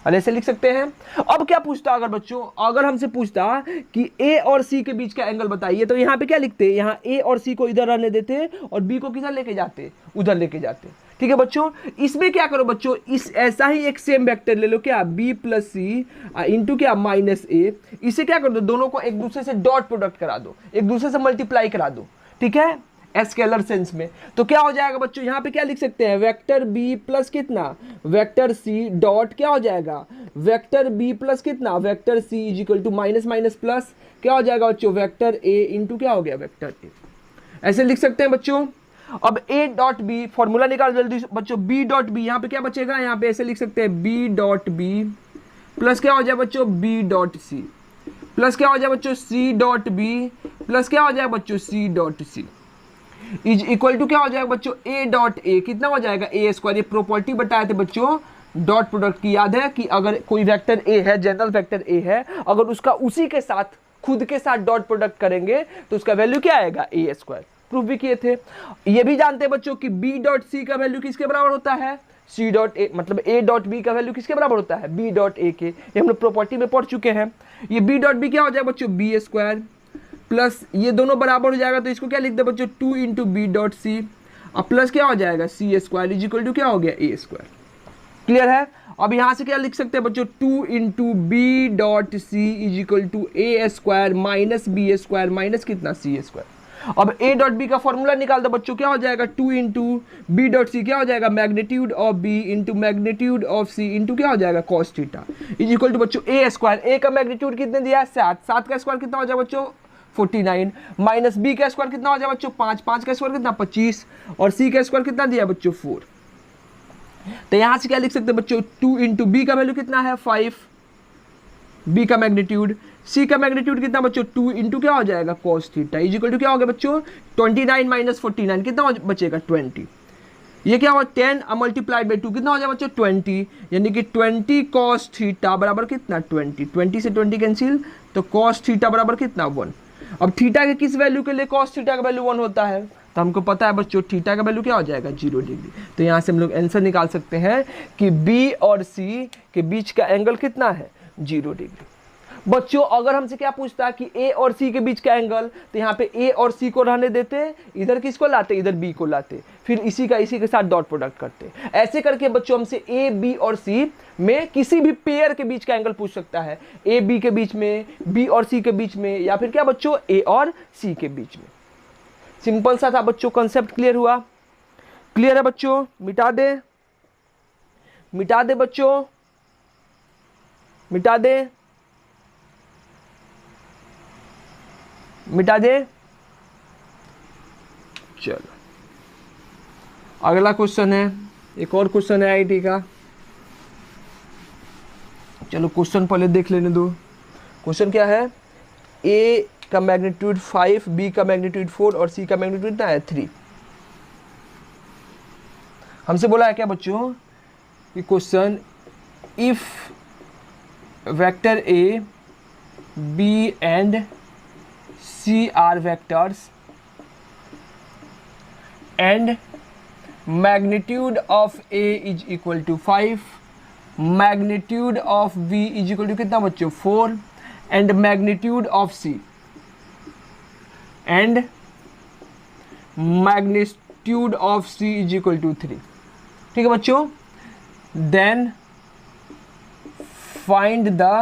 और ऐसे लिख सकते हैं। अब क्या पूछता अगर बच्चों, अगर हमसे पूछता कि ए और सी के बीच का एंगल बताइए, तो यहाँ पे क्या लिखते, यहाँ ए और सी को इधर रहने देते और बी को किधर लेके जाते, उधर लेके जाते। ठीक है बच्चों, इसमें क्या करो बच्चों, इस ऐसा ही एक सेम वेक्टर ले लो, क्या बी प्लस सी इंटू क्या माइनस ए, इसे क्या कर दो, दोनों को एक दूसरे से डॉट प्रोडक्ट करा दो, एक दूसरे से मल्टीप्लाई करा दो। ठीक है, स्केलर सेंस में। तो क्या हो जाएगा बच्चों, यहाँ पे क्या लिख सकते हैं, वेक्टर बी प्लस कितना, वेक्टर सी डॉट क्या हो जाएगा, वेक्टर बी प्लस कितना, vector C is equal to minus minus plus क्या हो जाएगा बच्चों, वेक्टर ए इंटू क्या हो गया, वेक्टर ए। ऐसे लिख सकते हैं बच्चों। अब ए डॉट बी, फॉर्मूला निकाल जल्दी बच्चों, बी डॉट बी, यहाँ पे क्या बचेगा, यहाँ पे ऐसे लिख सकते हैं बी डॉट बी प्लस क्या हो जाए बच्चों बी डॉट सी, प्लस क्या हो जाए बच्चों सी डॉट बी, प्लस क्या हो जाए बच्चों C dot C, is equal to क्या हो जाएगा बच्चों ए डॉट ए, कितना हो जाएगा ए स्क्वायर। ये प्रॉपर्टी बताए थे बच्चों डॉट प्रोडक्ट की, याद है कि अगर कोई वेक्टर ए है, जनरल वेक्टर ए है, अगर उसका उसी के साथ खुद के साथ डॉट प्रोडक्ट करेंगे तो उसका वैल्यू क्या आएगा ए स्क्वायर। प्रूफ भी किए थे। ये भी जानते हैं बच्चों कि बी डॉट सी का वैल्यू किसके बराबर होता है, सी डॉट ए, मतलब ए डॉट बी का वैल्यू किसके बराबर होता है, बी डॉट ए के। ये हम लोग प्रॉपर्टी में पढ़ चुके हैं। ये बी डॉट बी क्या हो जाएगा बच्चों बी स्क्वायर, प्लस ये दोनों बराबर हो जाएगा तो इसको क्या लिख दे बच्चों 2 इंटू बी डॉट सी, अब प्लस क्या हो जाएगा सी स्क्वायर इज इक्वल टू क्या हो गया ए स्क्वायर। क्लियर है। अब यहां से क्या लिख सकते हैं बच्चों 2 into B dot C is equal to A square minus B square minus कितना सी स्क्वायर। अब ए डॉट बी का फॉर्मूला निकाल दो बच्चों, क्या हो जाएगा 2 इंटू बी डॉट सी, क्या हो जाएगा magnitude of B into magnitude of C into क्या हो जाएगा cos theta is equal to बच्चों ए स्क्वायर। ए का मैग्नीट्यूड कितने दिया है 7, 7 का स्क्वायर कितना हो जाएगा बच्चों 49, माइनस बी का स्क्वायर कितना हो जाएगा बच्चों 5, 5 का स्क्वायर कितना 25, और सी का स्क्वायर कितना दिया बच्चों 4। तो यहां से क्या लिख सकते हैं बच्चों 2 इंटू बी का वैल्यू कितना है 5, बी का मैग्नीट्यूड, सी का मैग्नीट्यूड कितना बच्चों 2 इंटू क्या हो जाएगा cos theta is equal to क्या हो गया बच्चों 29 माइनस 49 कितना बचेगा 20। ये क्या हुआ 10 मल्टीप्लाइड बाई 2 कितना हो जाएगा बच्चों 20, यानी कि 20 कॉस थीटा बराबर कितना 20, 20 से 20 कैंसिल तो कॉस थीटा बराबर कितना 1। अब थीटा के किस वैल्यू के लिए कॉस थीटा का वैल्यू 1 होता है, तो हमको पता है बच्चों थीटा का वैल्यू क्या हो जाएगा 0 डिग्री। तो यहाँ से हम लोग आंसर निकाल सकते हैं कि बी और सी के बीच का एंगल कितना है 0 डिग्री। बच्चों अगर हमसे क्या पूछता है कि ए और सी के बीच का एंगल, तो यहाँ पे ए और सी को रहने देते, इधर किसको लाते इधर बी को लाते, फिर इसी का इसी के साथ डॉट प्रोडक्ट करते। ऐसे करके बच्चों हमसे ए बी और सी में किसी भी पेयर के बीच का एंगल पूछ सकता है, ए बी के बीच में, बी और सी के बीच में, या फिर क्या बच्चों ए और सी के बीच में। सिंपल सा था बच्चों, कंसेप्ट क्लियर हुआ। क्लियर है बच्चों, मिटा दे, मिटा दे बच्चों, मिटा दे, मिटा दे। चलो अगला क्वेश्चन है, एक और क्वेश्चन है आईटी का। चलो क्वेश्चन पहले देख लेने दो। क्वेश्चन क्या है, ए का मैग्नीट्यूड 5, बी का मैग्नीट्यूड 4 और सी का मैग्नीट्यूड कितना है 3। हमसे बोला है क्या बच्चों कि question if vector A B and C are vectors and magnitude of A is equal to 5, magnitude of B is equal to कितना बच्चों 4 and magnitude of C and magnitude of C is equal to 3। ठीक है बच्चों, then find the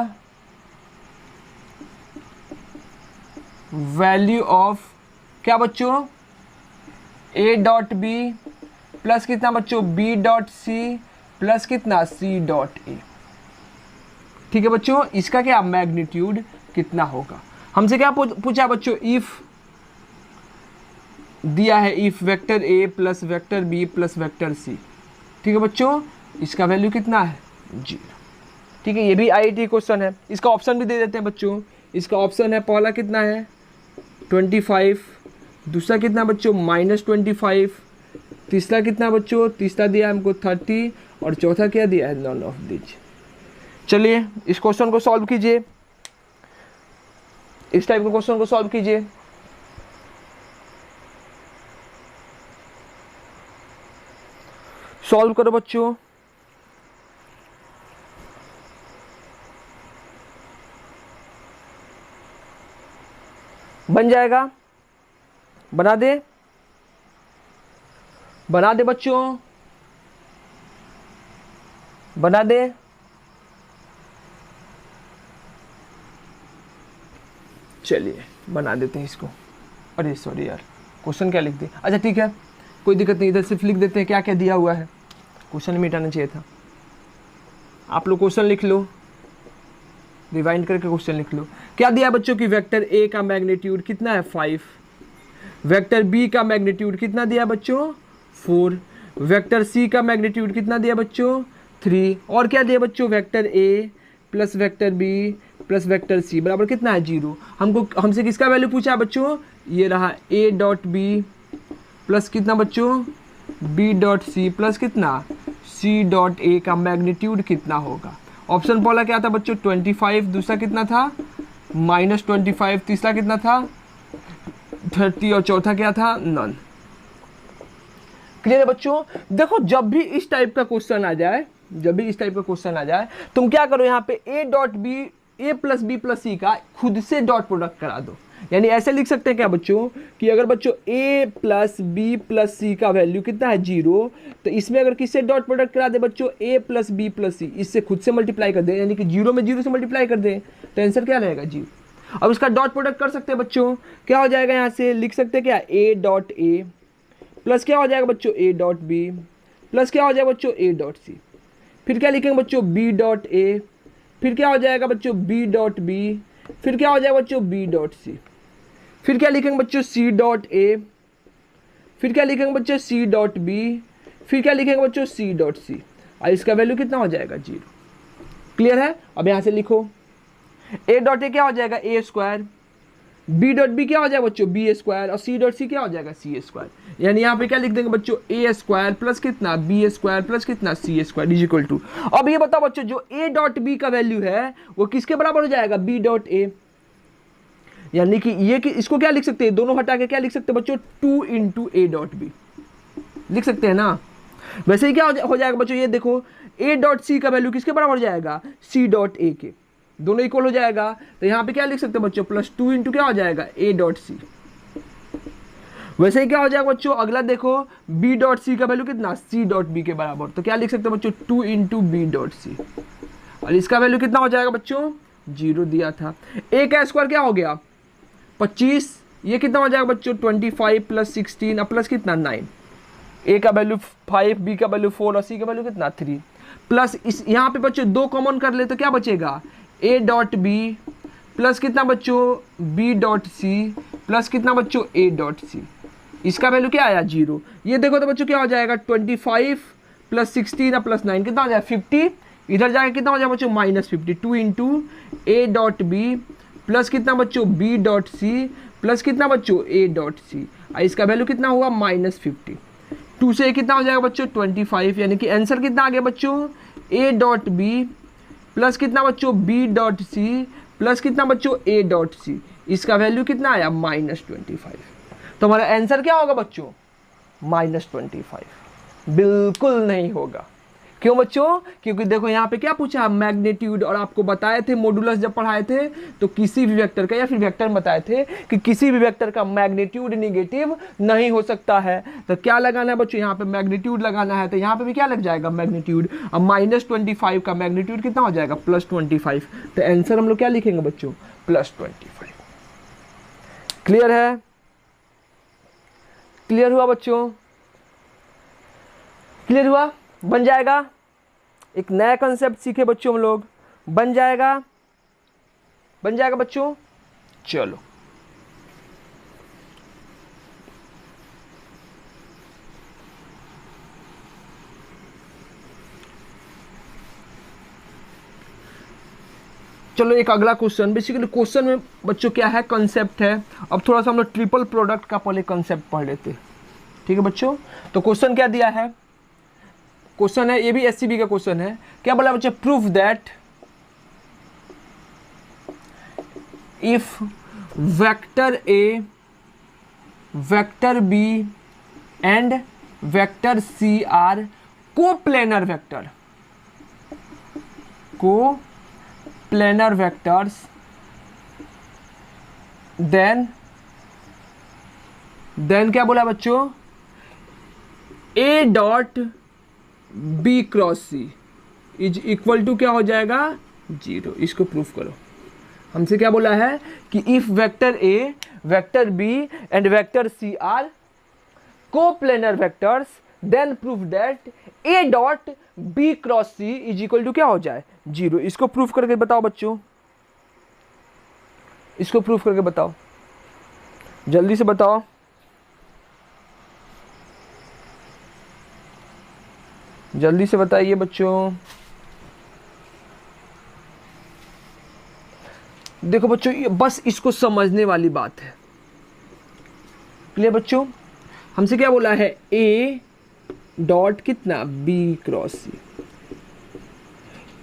value of क्या बच्चों A dot B plus कितना बच्चों B dot C plus कितना सी डॉट ए। ठीक है बच्चों, इसका क्या मैग्नीट्यूड कितना होगा। हमसे क्या पूछा बच्चों, इफ दिया है if vector A plus vector B plus vector C. ठीक है बच्चों, इसका वैल्यू कितना है 0। ठीक है, ये भी आईटी क्वेश्चन है। इसका ऑप्शन भी दे देते हैं बच्चों। इसका ऑप्शन है पहला कितना है 25, दूसरा कितना बच्चों -25, तीसरा कितना बच्चों, तीसरा दिया हमको 30 और चौथा क्या दिया है नॉन ऑफ दिस। चलिए इस क्वेश्चन को सॉल्व कीजिए, इस टाइप के क्वेश्चन को सॉल्व कीजिए। सॉल्व करो बच्चों। बन जाएगा, बना दे, बना दे बच्चों, बना दे। चलिए बना देते हैं इसको। अरे सॉरी यार, क्वेश्चन क्या लिख दे। अच्छा ठीक है, कोई दिक्कत नहीं, इधर सिर्फ लिख देते हैं क्या क्या दिया हुआ है। क्वेश्चन मिटाना चाहिए था। आप लोग क्वेश्चन लिख लो, रिवाइंड करके क्वेश्चन लिख लो। क्या दिया बच्चों की वेक्टर ए का मैग्नीट्यूड कितना है 5, वेक्टर बी का मैग्नीट्यूड कितना दिया बच्चों 4, वेक्टर सी का मैग्नीट्यूड कितना दिया बच्चों 3, और क्या दिया बच्चों वेक्टर ए plus vector B plus vector C बराबर कितना है 0। हमसे किसका वैल्यू पूछा है बच्चों, ये रहा ए डॉट बी प्लस कितना बच्चों बी डॉट सी प्लस कितना सी डॉट ए का मैग्नीट्यूड कितना होगा। ऑप्शन पहला क्या था बच्चों 25, दूसरा कितना था -25, तीसरा कितना था 30 और चौथा क्या था नन। क्लियर है बच्चों। देखो जब भी इस टाइप का क्वेश्चन आ जाए, तुम क्या करो यहाँ पे a dot b a plus b plus c का खुद से डॉट प्रोडक्ट करा दो। यानी ऐसे लिख सकते हैं क्या बच्चों कि अगर बच्चों a plus b plus c का वैल्यू कितना है 0, तो इसमें अगर किससे डॉट प्रोडक्ट करा दे बच्चों a प्लस बी प्लस सी, इससे खुद से मल्टीप्लाई कर दे, यानी कि 0 में 0 से मल्टीप्लाई कर दे, तो आंसर क्या रहेगा 0। अब इसका डॉट प्रोडक्ट कर सकते हैं बच्चों, क्या हो जाएगा यहाँ से लिख सकते हैं क्या a डॉट ए प्लस क्या हो जाएगा बच्चों a डॉट बी प्लस क्या हो जाएगा बच्चों a डॉट सी, फिर क्या लिखेंगे बच्चों b डॉट ए, फिर क्या हो जाएगा बच्चों b डॉट बी, फिर क्या हो जाएगा बच्चों b डॉट सी, फिर क्या लिखेंगे बच्चों c डॉट ए, फिर क्या लिखेंगे बच्चों c डॉट बी, फिर क्या लिखेंगे बच्चों c डॉट सी। और इसका वैल्यू कितना हो जाएगा 0। क्लियर है। अब यहाँ से लिखो a डॉट ए क्या हो जाएगा a square, b dot B क्या हो जाएगा बच्चों b स्क्वायर, और c डॉट सी क्या हो जाएगा c स्क्वायर। यानी यहाँ पे क्या लिख देंगे बच्चों a स्क्वायर प्लस कितना b स्क्वायर प्लस कितना c square is equal to. अब ये बताओ बच्चों जो a डॉट b का वैल्यू है वो किसके बराबर हो जाएगा b डॉट ए। यानी कि ये कि इसको क्या लिख सकते हैं, दोनों हटा के क्या लिख सकते हैं बच्चों 2 इंटू ए डॉट बी लिख सकते हैं ना। वैसे ही क्या हो जाएगा बच्चों, ये देखो ए डॉट सी का वैल्यू किसके बराबर हो जाएगा सी डॉट ए के, दोनों इक्वल हो जाएगा। तो यहाँ पे क्या लिख सकते हैं बच्चों +2 इंटू क्या हो जाएगा ए डॉट सी। वैसे ही क्या हो जाएगा बच्चों अगला देखो बी डॉट सी का वैल्यू कितना सी डॉट बी के बराबर, तो क्या लिख सकते हैं बच्चों 2 इंटू बी डॉट सी, और इसका वैल्यू कितना हो जाएगा बच्चों 0 दिया था। ए का स्क्वायर क्या हो गया 25, ये कितना हो जाएगा बच्चों 25 प्लस 16 और प्लस कितना 9, ए का वैल्यू 5 बी का वैल्यू 4 और सी का वैल्यू कितना 3, प्लस इस यहाँ पे बच्चों 2 कॉमन कर ले तो क्या बचेगा ए डॉट बी प्लस कितना बच्चों बी डॉट सी प्लस कितना बच्चों ए डॉट सी, इसका वैल्यू क्या आया 0। ये देखो तो बच्चों क्या हो जाएगा 25 प्लस 16 और प्लस 9 कितना हो जाएगा 50, इधर जाके कितना हो जाएगा बच्चों -50, 2 into A dot B plus कितना बच्चों बी डॉट सी प्लस कितना बच्चों ए डॉट सी, इसका वैल्यू कितना हुआ -50। 2 से कितना हो जाएगा बच्चों 25, यानी कि आंसर कितना आ गया बच्चों ए डॉट बी प्लस कितना बच्चों बी डॉट सी प्लस कितना बच्चों ए डॉट सी, इसका वैल्यू कितना आया -25। तो हमारा आंसर क्या होगा बच्चों -25, बिल्कुल नहीं होगा। क्यों बच्चों, क्योंकि देखो यहाँ पे क्या पूछा मैग्नीट्यूड, और आपको बताए थे मॉडुलस जब पढ़ाए थे तो किसी भी वेक्टर का या फिर वेक्टर बताए थे कि किसी भी वेक्टर का मैग्नीट्यूड नेगेटिव नहीं हो सकता है। तो क्या लगाना है बच्चों यहाँ पे मैग्नीट्यूड लगाना है, तो यहाँ पे भी क्या लग जाएगा मैग्नीट्यूड। अब -25 का मैग्नीट्यूड कितना हो जाएगा +25, तो आंसर हम लोग क्या लिखेंगे बच्चों +25। क्लियर है, क्लियर हुआ बच्चों, क्लियर हुआ, बन जाएगा। एक नया कंसेप्ट सीखे बच्चों हम लोग, बन जाएगा, बन जाएगा बच्चों। चलो चलो एक अगला क्वेश्चन, बेसिकली क्वेश्चन में बच्चों क्या है कंसेप्ट है। अब थोड़ा सा हम लोग ट्रिपल प्रोडक्ट का पहले कंसेप्ट पढ़ लेते, ठीक है बच्चों। तो क्वेश्चन क्या दिया है, क्वेश्चन है ये भी एससीबी का क्वेश्चन है। क्या बोला बच्चा, proof that if vector A vector B and vector C are coplanar vector, coplanar vectors, then क्या बोला बच्चों, A dot B cross C is equal to क्या हो जाएगा 0। इसको प्रूफ करो। हमसे क्या बोला है कि if vector A vector B and vector C are coplanar vectors then proof that A dot B cross C is equal to क्या हो जाए 0। इसको प्रूफ करके बताओ बच्चों, इसको प्रूफ करके बताओ, जल्दी से बताओ। जल्दी से बताइए बच्चों। देखो बच्चों, ये बस इसको समझने वाली बात है। क्लियर बच्चों? हमसे क्या बोला है, ए डॉट कितना, बी क्रॉस सी।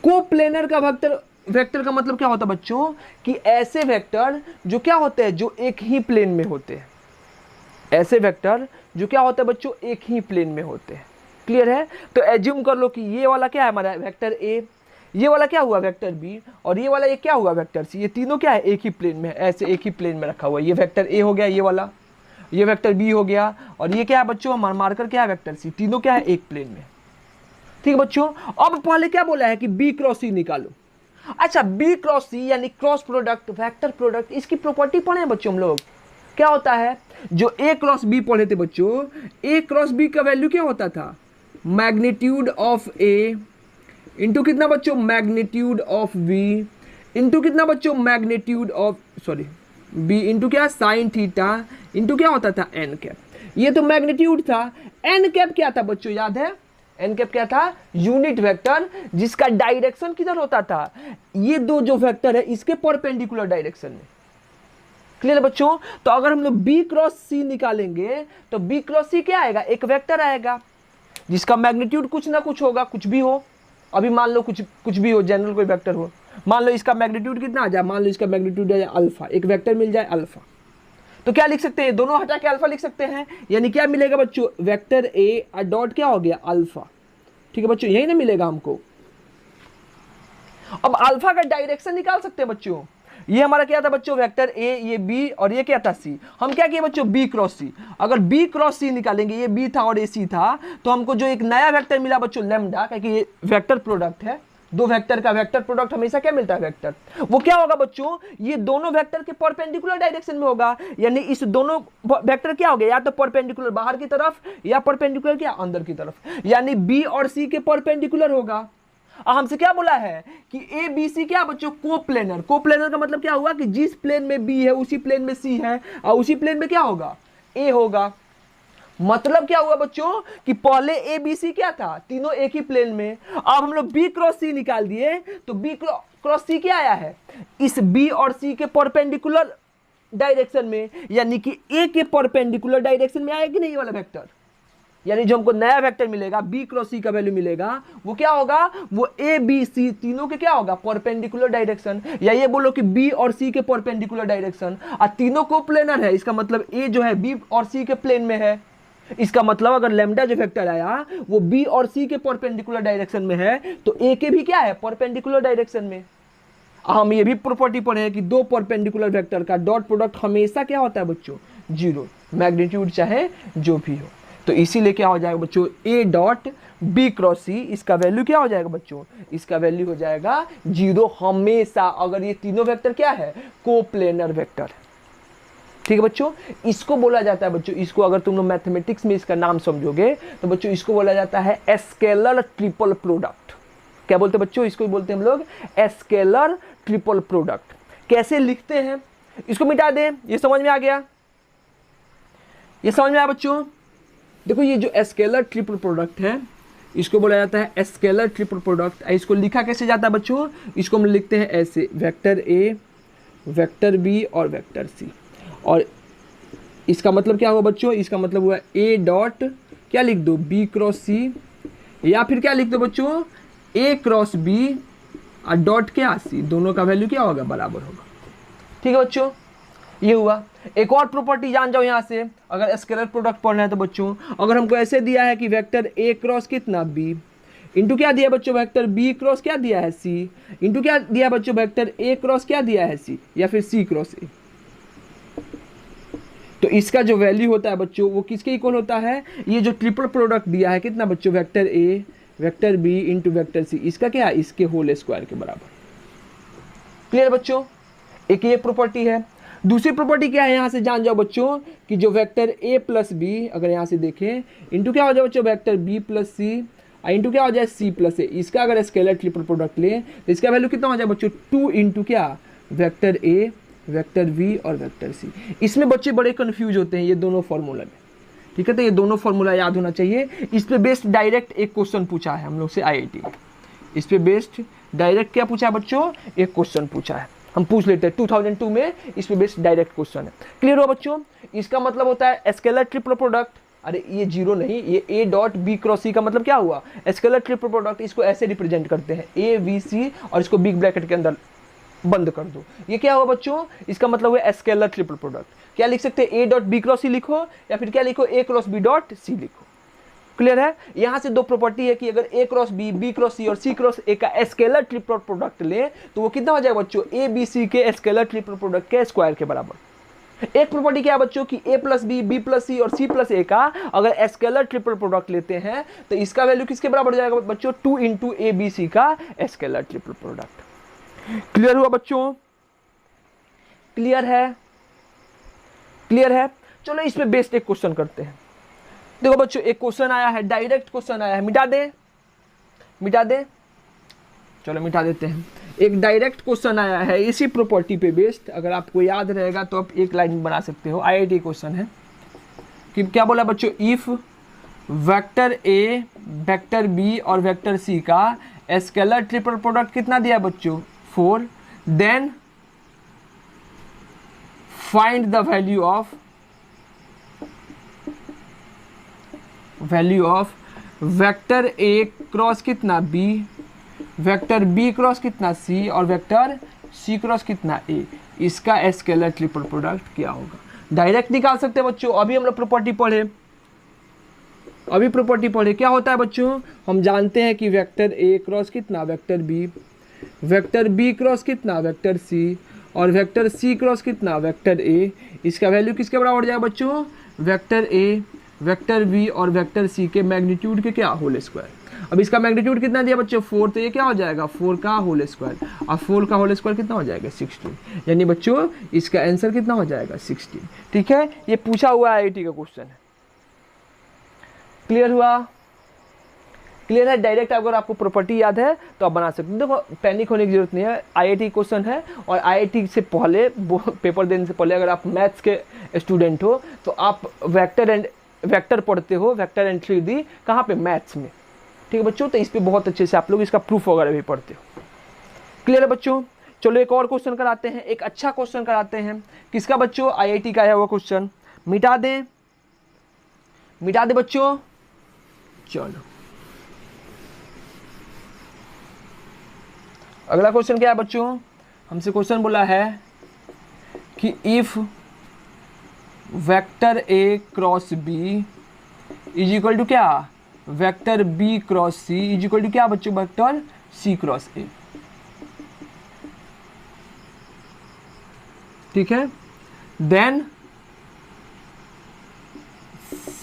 कोप्लेनर का वेक्टर का मतलब क्या होता है बच्चों, कि ऐसे वेक्टर जो क्या होते हैं, जो एक ही प्लेन में होते हैं। ऐसे वेक्टर जो क्या होता है बच्चों, एक ही प्लेन में होते हैं। क्लियर है? तो एज्यूम कर लो कि ये वाला क्या है हमारा वेक्टर ए, ये वाला क्या हुआ वेक्टर बी, और ये वाला ये क्या हुआ वेक्टर सी। ये तीनों क्या है, एक ही प्लेन में है, ऐसे एक ही प्लेन में रखा हुआ है। ये वेक्टर ए हो गया, ये वाला, ये वेक्टर बी हो गया, और ये क्या है बच्चों, मार्कर क्या है, वेक्टर सी। तीनों क्या है, एक प्लेन में। ठीक है बच्चों? अब पहले क्या बोला है कि बी क्रॉस सी निकालो। अच्छा, बी क्रॉस सी यानी क्रॉस प्रोडक्ट, वेक्टर प्रोडक्ट, इसकी प्रॉपर्टी पढ़े हैं बच्चों हम लोग। क्या होता है, जो ए क्रॉस बी पढ़े थे बच्चों, ए क्रॉस बी का वैल्यू क्या होता था, मैग्नीट्यूड ऑफ ए इंटू कितना बच्चों, मैग्नीट्यूड ऑफ बी इंटू कितना बच्चों, मैग्नीट्यूड ऑफ बी इंटू क्या, साइन थीटा इंटू क्या होता था, एन कैप। ये तो मैग्नीट्यूड था। एन कैप क्या था बच्चों, याद है? एन कैप क्या था, यूनिट वेक्टर, जिसका डायरेक्शन किधर होता था, ये दो जो वेक्टर है इसके परपेंडिकुलर डायरेक्शन में। क्लियर बच्चों? तो अगर हम लोग बी क्रॉस सी निकालेंगे तो बी क्रॉस सी क्या आएगा, एक वेक्टर आएगा जिसका मैग्नीट्यूड कुछ ना कुछ होगा, कुछ भी हो। अभी मान लो कुछ भी हो, जनरल कोई वेक्टर हो, मान लो इसका मैग्नीट्यूड कितना आ जाए, मान लो इसका मैग्नीट्यूड आ जाए अल्फा, एक वेक्टर मिल जाए अल्फा, तो क्या लिख सकते हैं, दोनों हटा के अल्फा लिख सकते हैं। यानी क्या मिलेगा बच्चों, वेक्टर ए डॉट क्या हो गया, अल्फा। ठीक है बच्चों, यही ना मिलेगा हमको। अब अल्फा का डायरेक्शन निकाल सकते हैं बच्चों। ये हमारा क्या था बच्चों, वेक्टर ए, ये बी, और ये क्या था सी। हम क्या किए बच्चों, बी क्रॉस सी। अगर बी क्रॉस सी निकालेंगे, ये बी था और ये सी था, तो हमको जो एक नया वेक्टर मिला बच्चों, लैम्डा, क्योंकि ये वेक्टर प्रोडक्ट है। दो वेक्टर का वेक्टर प्रोडक्ट हमेशा क्या मिलता है, वेक्टर। वो क्या होगा बच्चों, ये दोनों वेक्टर के परपेंडिकुलर डायरेक्शन में होगा। यानी इस दोनों वेक्टर क्या हो गया, या तो परपेंडिकुलर बाहर की तरफ या परपेंडिकुलर क्या, अंदर की तरफ। यानी बी और सी के परपेंडिकुलर होगा। हमसे क्या बोला है कि ए बी सी क्या बच्चों, कोप्लेनर। कोप्लेनर का मतलब क्या हुआ कि जिस प्लेन में बी है उसी प्लेन में सी है, और उसी प्लेन में क्या होगा, ए होगा। मतलब क्या हुआ बच्चों कि पहले ए बी सी क्या था, तीनों एक ही प्लेन में। अब हम लोग बी क्रॉस सी निकाल दिए, तो बी क्रॉस सी क्या आया है, इस बी और सी के परपेंडिकुलर डायरेक्शन में, यानी कि ए के परपेंडिकुलर डायरेक्शन में आएगी नहीं ये वाला वेक्टर। यानी जो हमको नया वेक्टर मिलेगा, बी क्रॉस सी का वैल्यू मिलेगा, वो क्या होगा, वो ए बी सी तीनों के क्या होगा, परपेंडिकुलर डायरेक्शन। या ये बोलो कि बी और सी के परपेंडिकुलर डायरेक्शन, और तीनों को प्लेनर है। इसका मतलब ए जो है बी और सी के प्लेन में है। इसका मतलब अगर लैम्डा जो वेक्टर आया वो बी और सी के परपेंडिकुलर डायरेक्शन में है, तो ए के भी क्या है, परपेंडिकुलर डायरेक्शन में। हम ये भी प्रॉपर्टी पढ़े हैं कि दो परपेंडिकुलर वेक्टर का डॉट प्रोडक्ट हमेशा क्या होता है बच्चों, जीरो, मैग्नीट्यूड चाहे जो भी हो। तो इसीलिए क्या हो जाएगा बच्चों, ए डॉट बी क्रॉस सी, इसका वैल्यू क्या हो जाएगा बच्चों, इसका वैल्यू हो जाएगा जीरो हमेशा, अगर ये तीनों वेक्टर क्या है, कोप्लेनर वेक्टर। ठीक है बच्चों, इसको बोला जाता है बच्चों, इसको अगर तुम लोग मैथमेटिक्स में इसका नाम समझोगे तो बच्चों इसको बोला जाता है स्केलर ट्रिपल प्रोडक्ट। क्या बोलते हैं बच्चों, इसको बोलते हैं हम लोग स्केलर ट्रिपल प्रोडक्ट। कैसे लिखते हैं, इसको मिटा दें, ये समझ में आ गया, ये समझ में आया बच्चों। देखो ये जो स्केलर ट्रिपल प्रोडक्ट है इसको बोला जाता है स्केलर ट्रिपल प्रोडक्ट। इसको लिखा कैसे जाता है बच्चों, इसको हम लिखते हैं ऐसे, वेक्टर ए, वेक्टर बी और वेक्टर सी। और इसका मतलब क्या हुआ बच्चों, इसका मतलब हुआ ए डॉट क्या लिख दो, बी क्रॉस सी, या फिर क्या लिख दो बच्चों, ए क्रॉस बी और डॉट क्या सी, दोनों का वैल्यू क्या होगा, बराबर होगा। ठीक है बच्चों, ये हुआ। एक और प्रॉपर्टी जान जाओ यहाँ से, अगर स्केलर प्रोडक्ट पढ़ना है तो बच्चों, अगर हमको ऐसे दिया है कि वेक्टर ए क्रॉस कितना बी इंटू क्या दिया बच्चों, वेक्टर बी क्रॉस क्या दिया है सी, इंटू क्या दिया बच्चों, वेक्टर ए क्रॉस क्या दिया है सी, या फिर सी क्रॉस ए, तो इसका जो वैल्यू होता है बच्चों वो किसके इक्वल होता है, ये जो ट्रिपल प्रोडक्ट दिया है कितना बच्चों, vector A, vector B into vector C, इसका क्या है, इसके होल स्क्वायर के बराबर। क्लियर बच्चों, एक ये प्रॉपर्टी है। दूसरी प्रॉपर्टी क्या है, यहाँ से जान जाओ बच्चों कि जो वेक्टर ए प्लस बी, अगर यहाँ से देखें, इंटू क्या हो जाए बच्चों, वेक्टर बी प्लस सी इंटू क्या हो जाए, सी प्लस ए, इसका अगर स्केलर ट्रिपल प्रोडक्ट ले तो इसका वैल्यू कितना हो जाए बच्चों, 2 इंटू क्या, वेक्टर ए, वेक्टर वी और वेक्टर सी। इसमें बच्चे बड़े कंफ्यूज होते हैं ये दोनों फॉर्मूला में। ठीक है, तो ये दोनों फॉर्मूला याद होना चाहिए। इस पे बेस्ड डायरेक्ट एक क्वेश्चन पूछा है हम लोग से आईआईटी में, इस पे बेस्ड डायरेक्ट क्या पूछा है बच्चों, एक क्वेश्चन पूछा है, हम पूछ लेते हैं 2002 में, इस पे बेस्ड डायरेक्ट क्वेश्चन है। क्लियर हो बच्चों? इसका मतलब होता है स्केलर ट्रिपल प्रोडक्ट, अरे ये जीरो नहीं, ये ए डॉट बी क्रॉस सी का मतलब क्या हुआ, स्केलर ट्रिपल प्रोडक्ट। इसको ऐसे रिप्रेजेंट करते हैं ए बी सी और इसको बिग ब्रैकेट के अंदर बंद कर दो। ये क्या हुआ बच्चों, इसका मतलब है स्केलर ट्रिपल प्रोडक्ट। क्या लिख सकते हैं, ए डॉट बी क्रॉस सी लिखो या फिर क्या लिखो, ए क्रॉस बी डॉट सी लिखो। क्लियर है? यहां से दो प्रॉपर्टी है कि अगर a cross B, B cross सी और सी क्रॉस ए का स्केलर ट्रिपल प्रोडक्ट ले तो वो कितना हो जाएगा बच्चों, ए बी सी के स्केलर ट्रिपल प्रोडक्ट के स्क्वायर के बराबर। एक प्रॉपर्टी क्या है बच्चों की ए प्लस बी, बी प्लस सी और सी प्लस ए का अगर स्केलर ट्रिपल प्रोडक्ट लेते हैं तो इसका वैल्यू किसके बराबर हो जाएगा बच्चों, 2 इंटू ए बी सी का स्केलर ट्रिपल प्रोडक्ट। क्लियर हुआ बच्चों? क्लियर है? क्लियर है? चलो इस पे बेस्ड एक क्वेश्चन करते हैं। देखो बच्चों एक क्वेश्चन आया है, डायरेक्ट क्वेश्चन आया है, मिटा दे, मिटा दे, चलो मिटा देते हैं। एक डायरेक्ट क्वेश्चन आया है इसी प्रॉपर्टी पे बेस्ड, अगर आपको याद रहेगा तो आप एक लाइन बना सकते हो। आईआईटी क्वेश्चन है कि क्या बोला बच्चों, if vector A, vector B और वेक्टर सी का स्केलर ट्रिपल प्रोडक्ट कितना दिया बच्चों, 4, then find the value of vector A cross कितना बी, वेक्टर बी क्रॉस कितना सी और वेक्टर सी क्रॉस कितना ए, इसका स्केलर ट्रिपल प्रोडक्ट क्या होगा। डायरेक्ट निकाल सकते हैं बच्चों। अभी हम लोग प्रॉपर्टी पढ़े, अभी प्रॉपर्टी पढ़े, क्या होता है बच्चों, हम जानते हैं कि वेक्टर ए क्रॉस कितना वेक्टर बी क्रॉस कितना वेक्टर सी और वेक्टर सी क्रॉस कितना वेक्टर ए, इसका वैल्यू किसके बराबर हो जाएगा बच्चों, वेक्टर ए, वेक्टर बी और वेक्टर सी के मैग्नीट्यूड के क्या होल स्क्वायर। अब इसका मैग्नीट्यूड कितना दिया बच्चों, 4, तो ये क्या हो जाएगा 4 का होल स्क्वायर, और 4 का होल स्क्वायर कितना हो जाएगा 16, यानी बच्चों इसका आंसर कितना हो जाएगा 16। ठीक है, ये पूछा हुआ आईआईटी का क्वेश्चन है। क्लियर हुआ? क्लियर है? डायरेक्ट अगर आपको प्रॉपर्टी याद है तो आप बना सकते हो। देखो पैनिक होने की जरूरत नहीं है, आईआईटी क्वेश्चन है और आईआईटी से पहले पेपर देने से पहले अगर आप मैथ्स के स्टूडेंट हो तो आप वेक्टर पढ़ते हो, वेक्टर एंड 3D कहाँ पे, मैथ्स में। ठीक है बच्चों, तो इस पे बहुत अच्छे से आप लोग इसका प्रूफ वगैरह भी पढ़ते हो। क्लियर है बच्चों? चलो एक और क्वेश्चन कराते हैं, एक अच्छा क्वेश्चन कराते हैं। किसका बच्चों, आईआईटी का आया हुआ क्वेश्चन। मिटा दे, मिटा दे बच्चों। चलो अगला क्वेश्चन क्या है बच्चों, हमसे क्वेश्चन बोला है कि if vector A cross b is equal to क्या, vector B cross C is equal to क्या बच्चों, वेक्टर सी क्रॉस ए। ठीक है, then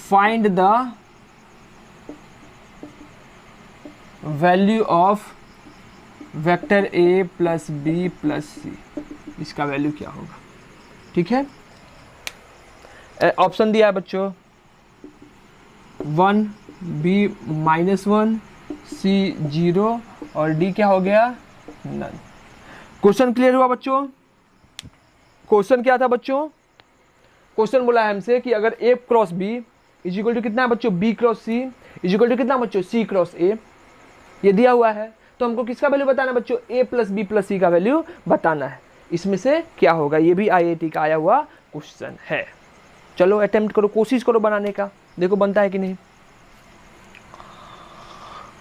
find the value of vector A plus b plus c, इसका value क्या होगा। ठीक है, ऑप्शन दिया है बच्चों 1, बी -1, सी 0 और डी क्या हो गया, नन। क्वेश्चन क्लियर हुआ बच्चों? क्वेश्चन क्या था बच्चों, क्वेश्चन बोला है हमसे कि अगर a cross b is equal to कितना है बच्चों, b cross C is equal to कितना बच्चों, सी क्रॉस ए, ये दिया हुआ है तो हमको किसका वैल्यू बताना है बच्चों, ए प्लस बी प्लस सी का वैल्यू बताना है। इसमें से क्या होगा, ये भी आईआईटी का आया हुआ क्वेश्चन है। चलो अटेम्प्ट करो, कोशिश करो बनाने का, देखो बनता है कि नहीं,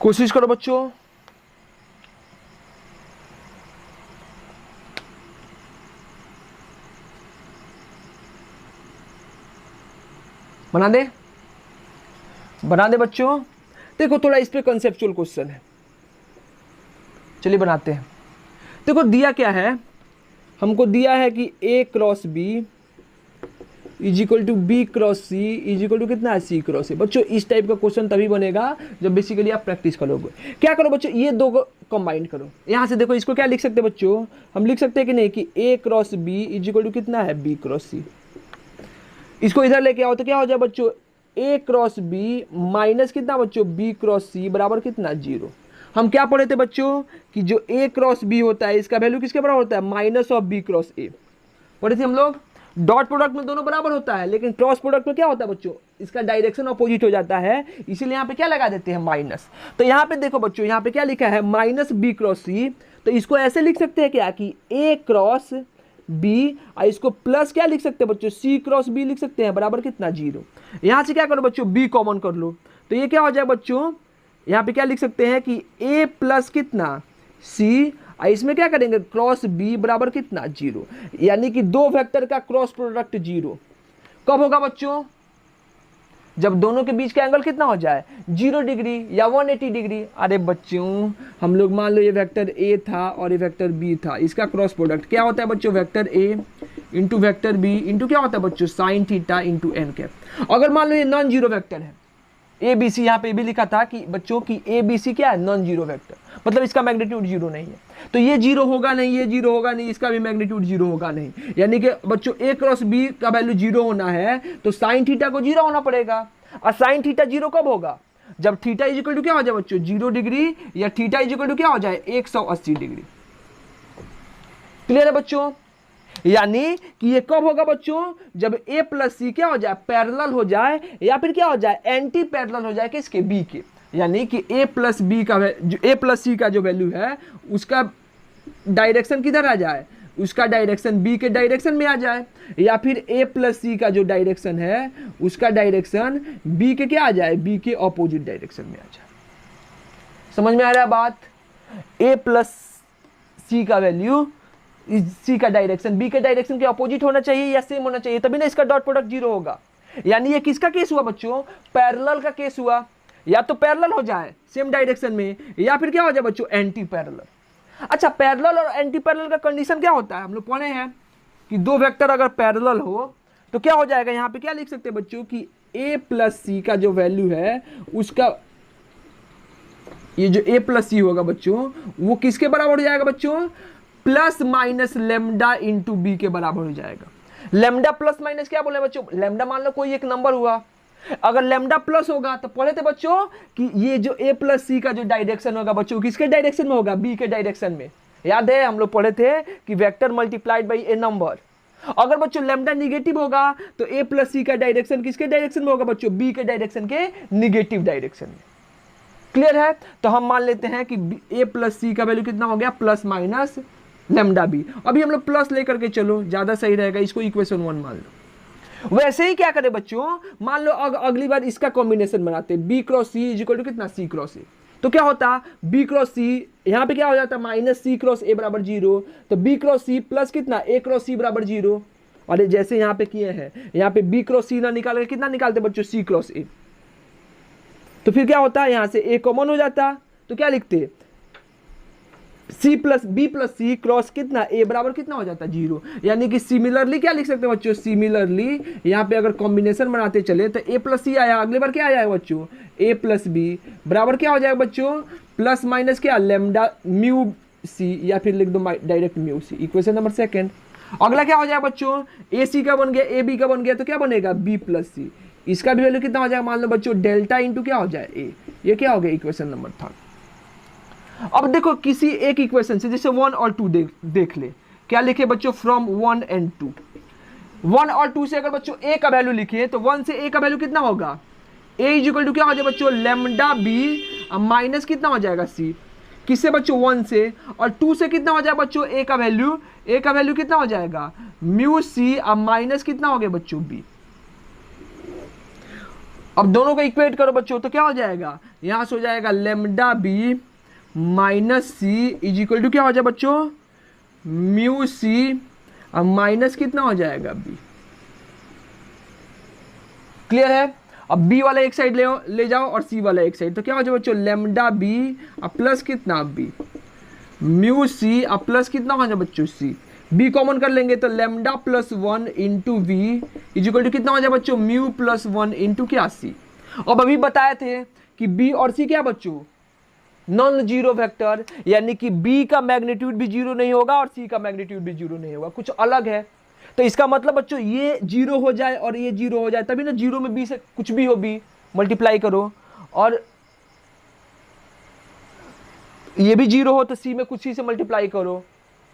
कोशिश करो बच्चों। बना दे, बना दे बच्चों। देखो थोड़ा इस पे कंसेप्चुअल क्वेश्चन है, चलिए बनाते हैं। देखो दिया क्या है, हमको दिया है कि a cross b is equal to b cross C is equal to कितना है, सी क्रॉस ए। बच्चों इस टाइप का क्वेश्चन तभी बनेगा जब बेसिकली आप प्रैक्टिस करोगे। क्या करो बच्चों, ये दो को कंबाइन करो। यहाँ से देखो इसको क्या लिख सकते हैं बच्चों, हम लिख सकते हैं कि नहीं कि a cross b is equal to कितना है, बी क्रॉस सी। इसको इधर लेके आओ तो क्या हो जाए बच्चों, ए क्रॉस बी माइनस कितना बच्चों, बी क्रॉस सी बराबर कितना, 0। हम क्या पढ़े थे बच्चों कि जो ए क्रॉस बी होता है इसका वैल्यू किसके बराबर होता है, minus of B cross A. पढ़े थे हम लोग। डॉट प्रोडक्ट में दोनों बराबर होता है लेकिन क्रॉस प्रोडक्ट में क्या होता है बच्चों, इसका डायरेक्शन अपोजिट हो जाता है, इसीलिए यहाँ पे क्या लगा देते हैं माइनस। तो यहाँ पे देखो बच्चों, यहाँ पे क्या लिखा है माइनस बी क्रॉस सी, तो इसको ऐसे लिख सकते हैं क्या कि ए क्रॉस बी, और इसको प्लस क्या लिख सकते हैं बच्चों, सी क्रॉस बी लिख सकते हैं, बराबर कितना 0। यहाँ से क्या करो बच्चों, बी कॉमन कर लो, तो ये क्या हो जाए बच्चों, यहाँ पे क्या लिख सकते हैं कि ए प्लस कितना सी, और इसमें क्या करेंगे क्रॉस बी बराबर कितना 0, यानी कि दो वेक्टर का क्रॉस प्रोडक्ट 0 कब होगा बच्चों, जब दोनों के बीच का एंगल कितना हो जाए 0 डिग्री या 180 डिग्री। अरे बच्चों हम लोग मान लो ये वेक्टर ए था और ये वेक्टर बी था, इसका क्रॉस प्रोडक्ट क्या होता है बच्चों, vector A into vector B into क्या होता है बच्चों, sine theta into N cap. अगर मान लो ये नॉन जीरो वेक्टर है, ए बी सी, यहाँ पे भी लिखा था कि बच्चों की ए बी सी क्या है, नॉन जीरो वेक्टर, मतलब इसका मैग्नीट्यूड 0 नहीं है, तो ये 0 होगा नहीं, ये 0 होगा नहीं, इसका भी मैग्नीट्यूड 0 होगा नहीं, यानी कि बच्चों ए क्रॉस बी का वैल्यू 0 होना है तो साइन थीटा को 0 होना पड़ेगा। और साइन थीटा 0 कब होगा, जब थीटा इज इक्वल टू क्या हो जाए बच्चों 0 डिग्री, या थीटा इज इक्वल टू क्या हो जाए 180 डिग्री। क्लियर है बच्चों, यानी कि ये कब होगा बच्चों, जब a प्लस सी क्या हो जाए पैरेलल हो जाए, या फिर क्या हो जाए एंटी पैरेलल हो जाए किसके, b के, यानी कि a प्लस बी का जो a प्लस सी का जो वैल्यू है उसका डायरेक्शन किधर आ जाए, उसका डायरेक्शन b के डायरेक्शन में आ जाए, या फिर a प्लस सी का जो डायरेक्शन है उसका डायरेक्शन b के क्या आ जाए, b के ऑपोजिट डायरेक्शन में आ जाए। समझ में आ रहा है बात, a प्लस सी का वैल्यू सी का डायरेक्शन बी के डायरेक्शन के अपोजिट होना चाहिए या सेम होना चाहिए, तभी ना इसका डॉट प्रोडक्ट 0 होगा। यानी ये किसका केस हुआ बच्चों, पैरेलल का केस हुआ, या तो पैरेलल हो जाए सेम डायरेक्शन में, या फिर क्या हो जाए बच्चों एंटी पैरेलल। अच्छा, पैरेलल और एंटी पैरेलल का कंडीशन क्या होता है, हम लोग पढ़े हैं कि दो वेक्टर अगर पैरेलल हो तो क्या हो जाएगा, यहाँ पे क्या लिख सकते हैं बच्चों कि a प्लस सी का जो वैल्यू है उसका, ये जो a प्लस सी होगा बच्चों वो किसके बराबर हो जाएगा बच्चों, plus minus lambda into B के बराबर हो जाएगा। लेमडा प्लस माइनस क्या बोले बच्चों, लेमडा मान लो कोई एक नंबर हुआ, अगर लेमडा प्लस होगा तो पढ़े थे बच्चों कि ये जो a प्लस सी का जो डायरेक्शन होगा बच्चों किसके डायरेक्शन में होगा, b के डायरेक्शन में। याद है हम लोग पढ़े थे कि vector multiplied by A number. अगर बच्चों लेमडा निगेटिव होगा तो a प्लस सी का डायरेक्शन किसके डायरेक्शन में होगा बच्चों, b के डायरेक्शन के निगेटिव डायरेक्शन में। क्लियर है, तो हम मान लेते हैं कि a प्लस सी का वैल्यू कितना हो गया, प्लस माइनस लेमडा बी। अभी हम लोग प्लस लेकर के चलो, ज्यादा सही रहेगा, इसको इक्वेशन 1 मान लो। वैसे ही क्या करें बच्चों, मान लो अगली बार इसका कॉम्बिनेशन बनाते, B cross C is equal to कितना, सी क्रॉस ए, तो क्या होता बी क्रॉस सी, यहाँ पे क्या हो जाता माइनस सी क्रॉस ए बराबर 0, तो बी क्रॉस सी प्लस कितना ए क्रॉस सी बराबर 0। और जैसे यहाँ पे किए हैं, यहाँ पे बी क्रॉस सी ना निकाल के कितना निकालते बच्चों, सी क्रॉस ए, तो फिर क्या होता है यहाँ से ए कॉमन हो जाता, तो क्या लिखते सी प्लस बी प्लस सी क्रॉस कितना ए बराबर कितना हो जाता 0। यानी कि सिमिलरली क्या लिख सकते हैं बच्चों, सिमिलरली यहाँ पे अगर कॉम्बिनेशन बनाते चले तो ए प्लस सी आया, अगली बार क्या आ जाएगा बच्चों, ए प्लस बी बराबर क्या हो जाएगा बच्चों, प्लस माइनस क्या लेमडा म्यू सी, या फिर लिख दो direct mu C, equation number 2। अगला क्या हो जाएगा बच्चों, ए सी का बन गया, ए बी का बन गया, तो क्या बनेगा बी प्लस सी, इसका भी वैल्यू कितना हो जाएगा, मान लो बच्चों डेल्टा इंटू क्या हो जाए ए, ये क्या हो गया इक्वेशन नंबर 3। अब देखो किसी एक इक्वेशन से जैसे 1 और 2 देख ले, क्या लिखे बच्चों, फ्रॉम 1 एंड 2। 1 और 2 से अगर बच्चों a का वैल्यू लिखे तो 1 से a का वैल्यू कितना होगा, a इज इक्वल टू क्या हो जाए बच्चों, लेमडा बी माइनस कितना हो जाएगा c, किससे बच्चों 1 से, और 2 से कितना हो जाएगा बच्चों a का वैल्यू कितना हो जाएगा म्यू c माइनस कितना हो गया बच्चों b। अब दोनों को इक्वेट करो बच्चों तो क्या हो जाएगा, यहां से हो जाएगा lambda B minus C is equal to क्या हो जाए बच्चों, म्यू सी माइनस कितना हो जाएगा बी। क्लियर है, अब बी वाला एक साइड ले जाओ और सी वाला एक साइड, तो क्या हो जाए बच्चों, लेमडा बी प्लस कितना बी, म्यू सी प्लस कितना हो जाए बच्चों सी, बी कॉमन कर लेंगे तो lambda plus 1 into V is equal to कितना हो जाए बच्चों, म्यू प्लस 1 इंटू क्या सी। अब अभी बताए थे कि बी और सी क्या बच्चों, नॉन जीरो वेक्टर, यानी कि b का मैग्नीट्यूड भी 0 नहीं होगा और c का मैग्नीट्यूड भी 0 नहीं होगा, कुछ अलग है। तो इसका मतलब बच्चों ये 0 हो जाए और ये 0 हो जाए, तभी ना 0 में b से कुछ भी हो, b मल्टीप्लाई करो, और ये भी 0 हो तो c में कुछ ही से मल्टीप्लाई करो,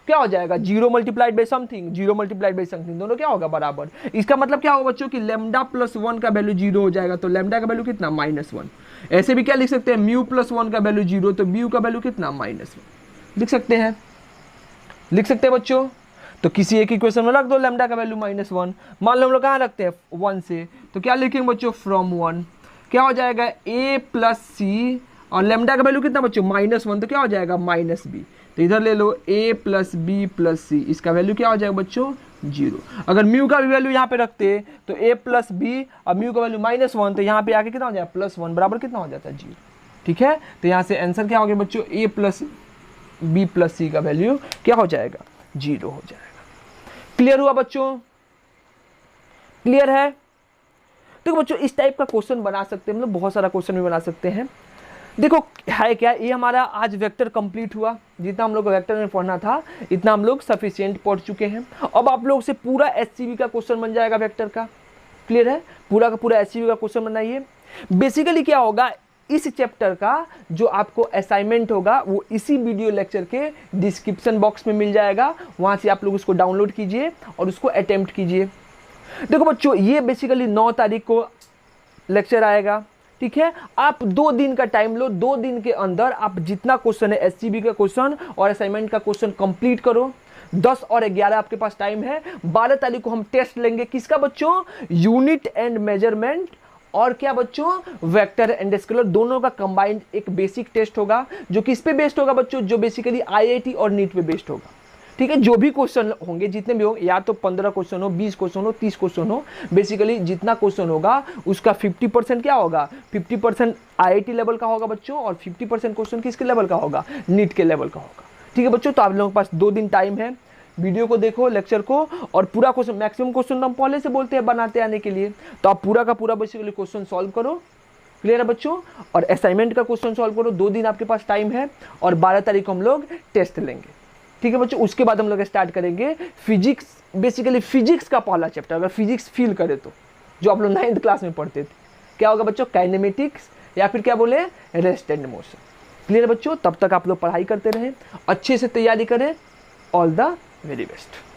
क्या हो जाएगा, 0 multiplied by something, 0 multiplied by something, दोनों क्या होगा बराबर। इसका मतलब क्या होगा बच्चों कि लैम्डा प्लस 1 का वैल्यू 0 हो जाएगा, तो लैम्डा का वैल्यू कितना, -1। ऐसे भी क्या लिख सकते हैं, म्यू प्लस 1 का वैल्यू 0, तो म्यू का वैल्यू कितना, -1 लिख सकते हैं, लिख सकते हैं बच्चों। तो किसी एक इक्वेशन में रख दो लैम्डा का वैल्यू -1। मान लो हम लोग कहाँ रखते हैं, 1 से, तो क्या लिखेंगे बच्चों, फ्रॉम 1 क्या हो जाएगा, a प्लस सी, और लैम्डा का वैल्यू कितना बच्चों, -1, तो क्या हो जाएगा, -b। तो इधर ले लो a plus b plus c, इसका वैल्यू क्या हो जाएगा बच्चों, 0। अगर म्यू का भी वैल्यू यहाँ पे रखते तो a प्लस बी और म्यू का वैल्यू -1, तो यहाँ पे आके कितना हो जाएगा, +1 बराबर कितना हो जाता है, 0। ठीक है, तो यहाँ से आंसर क्या हो गया बच्चों, a plus b plus c का वैल्यू क्या हो जाएगा, 0 हो जाएगा। क्लियर हुआ बच्चों, क्लियर है। देखो बच्चों इस टाइप का क्वेश्चन बना सकते हैं, मतलब बहुत सारा क्वेश्चन भी बना सकते हैं। देखो है क्या, ये हमारा आज वेक्टर कंप्लीट हुआ, जितना हम लोग को वेक्टर में पढ़ना था इतना हम लोग सफिशिएंट पढ़ चुके हैं। अब आप लोग से पूरा एचसीवी का क्वेश्चन बन जाएगा वेक्टर का, क्लियर है, पूरा का पूरा एचसीवी का क्वेश्चन बनाइए। बेसिकली क्या होगा, इस चैप्टर का जो आपको असाइनमेंट होगा वो इसी वीडियो लेक्चर के डिस्क्रिप्शन बॉक्स में मिल जाएगा, वहां से आप लोग उसको डाउनलोड कीजिए और उसको अटेम्प्ट कीजिए। देखो बच्चों ये बेसिकली 9 तारीख को लेक्चर आएगा, ठीक है। आप 2 दिन का टाइम लो, 2 दिन के अंदर आप जितना क्वेश्चन है एससीबी का क्वेश्चन और असाइनमेंट का क्वेश्चन कंप्लीट करो। 10 और 11 आपके पास टाइम है। 12 तारीख को हम टेस्ट लेंगे, किसका बच्चों, यूनिट एंड मेजरमेंट और क्या बच्चों, वेक्टर एंड स्केलर, दोनों का कंबाइंड एक बेसिक टेस्ट होगा, जो किस पे बेस्ड होगा बच्चों, जो बेसिकली आईआईटी और नीट पे बेस्ड होगा। ठीक है, जो भी क्वेश्चन होंगे, जितने भी होंगे, या तो 15 क्वेश्चन हो, 20 क्वेश्चन हो, 30 क्वेश्चन हो, बेसिकली जितना क्वेश्चन होगा उसका 50% क्या होगा, 50% आईआईटी लेवल का होगा बच्चों, और 50% क्वेश्चन किसके लेवल का होगा, नीट के लेवल का होगा। ठीक है बच्चों, तो आप लोगों के पास 2 दिन टाइम है, वीडियो को देखो, लेक्चर को, और पूरा क्वेश्चन, मैक्सिमम क्वेश्चन तो हम पहले से बोलते हैं बनाते आने के लिए, तो आप पूरा का पूरा बेसिकली क्वेश्चन सॉल्व करो, क्लियर है बच्चों, और असाइनमेंट का क्वेश्चन सॉल्व करो। 2 दिन आपके पास टाइम है, और 12 तारीख को हम लोग टेस्ट लेंगे। ठीक है बच्चों, उसके बाद हम लोग स्टार्ट करेंगे फिजिक्स, बेसिकली फिजिक्स का पहला चैप्टर, अगर फिजिक्स फील करे तो, जो आप लोग 9th क्लास में पढ़ते थे, क्या होगा बच्चों, काइनेमेटिक्स, या फिर क्या बोले, रेस्ट एंड मोशन। क्लियर है बच्चों, तब तक आप लोग पढ़ाई करते रहें, अच्छे से तैयारी करें। All the very best.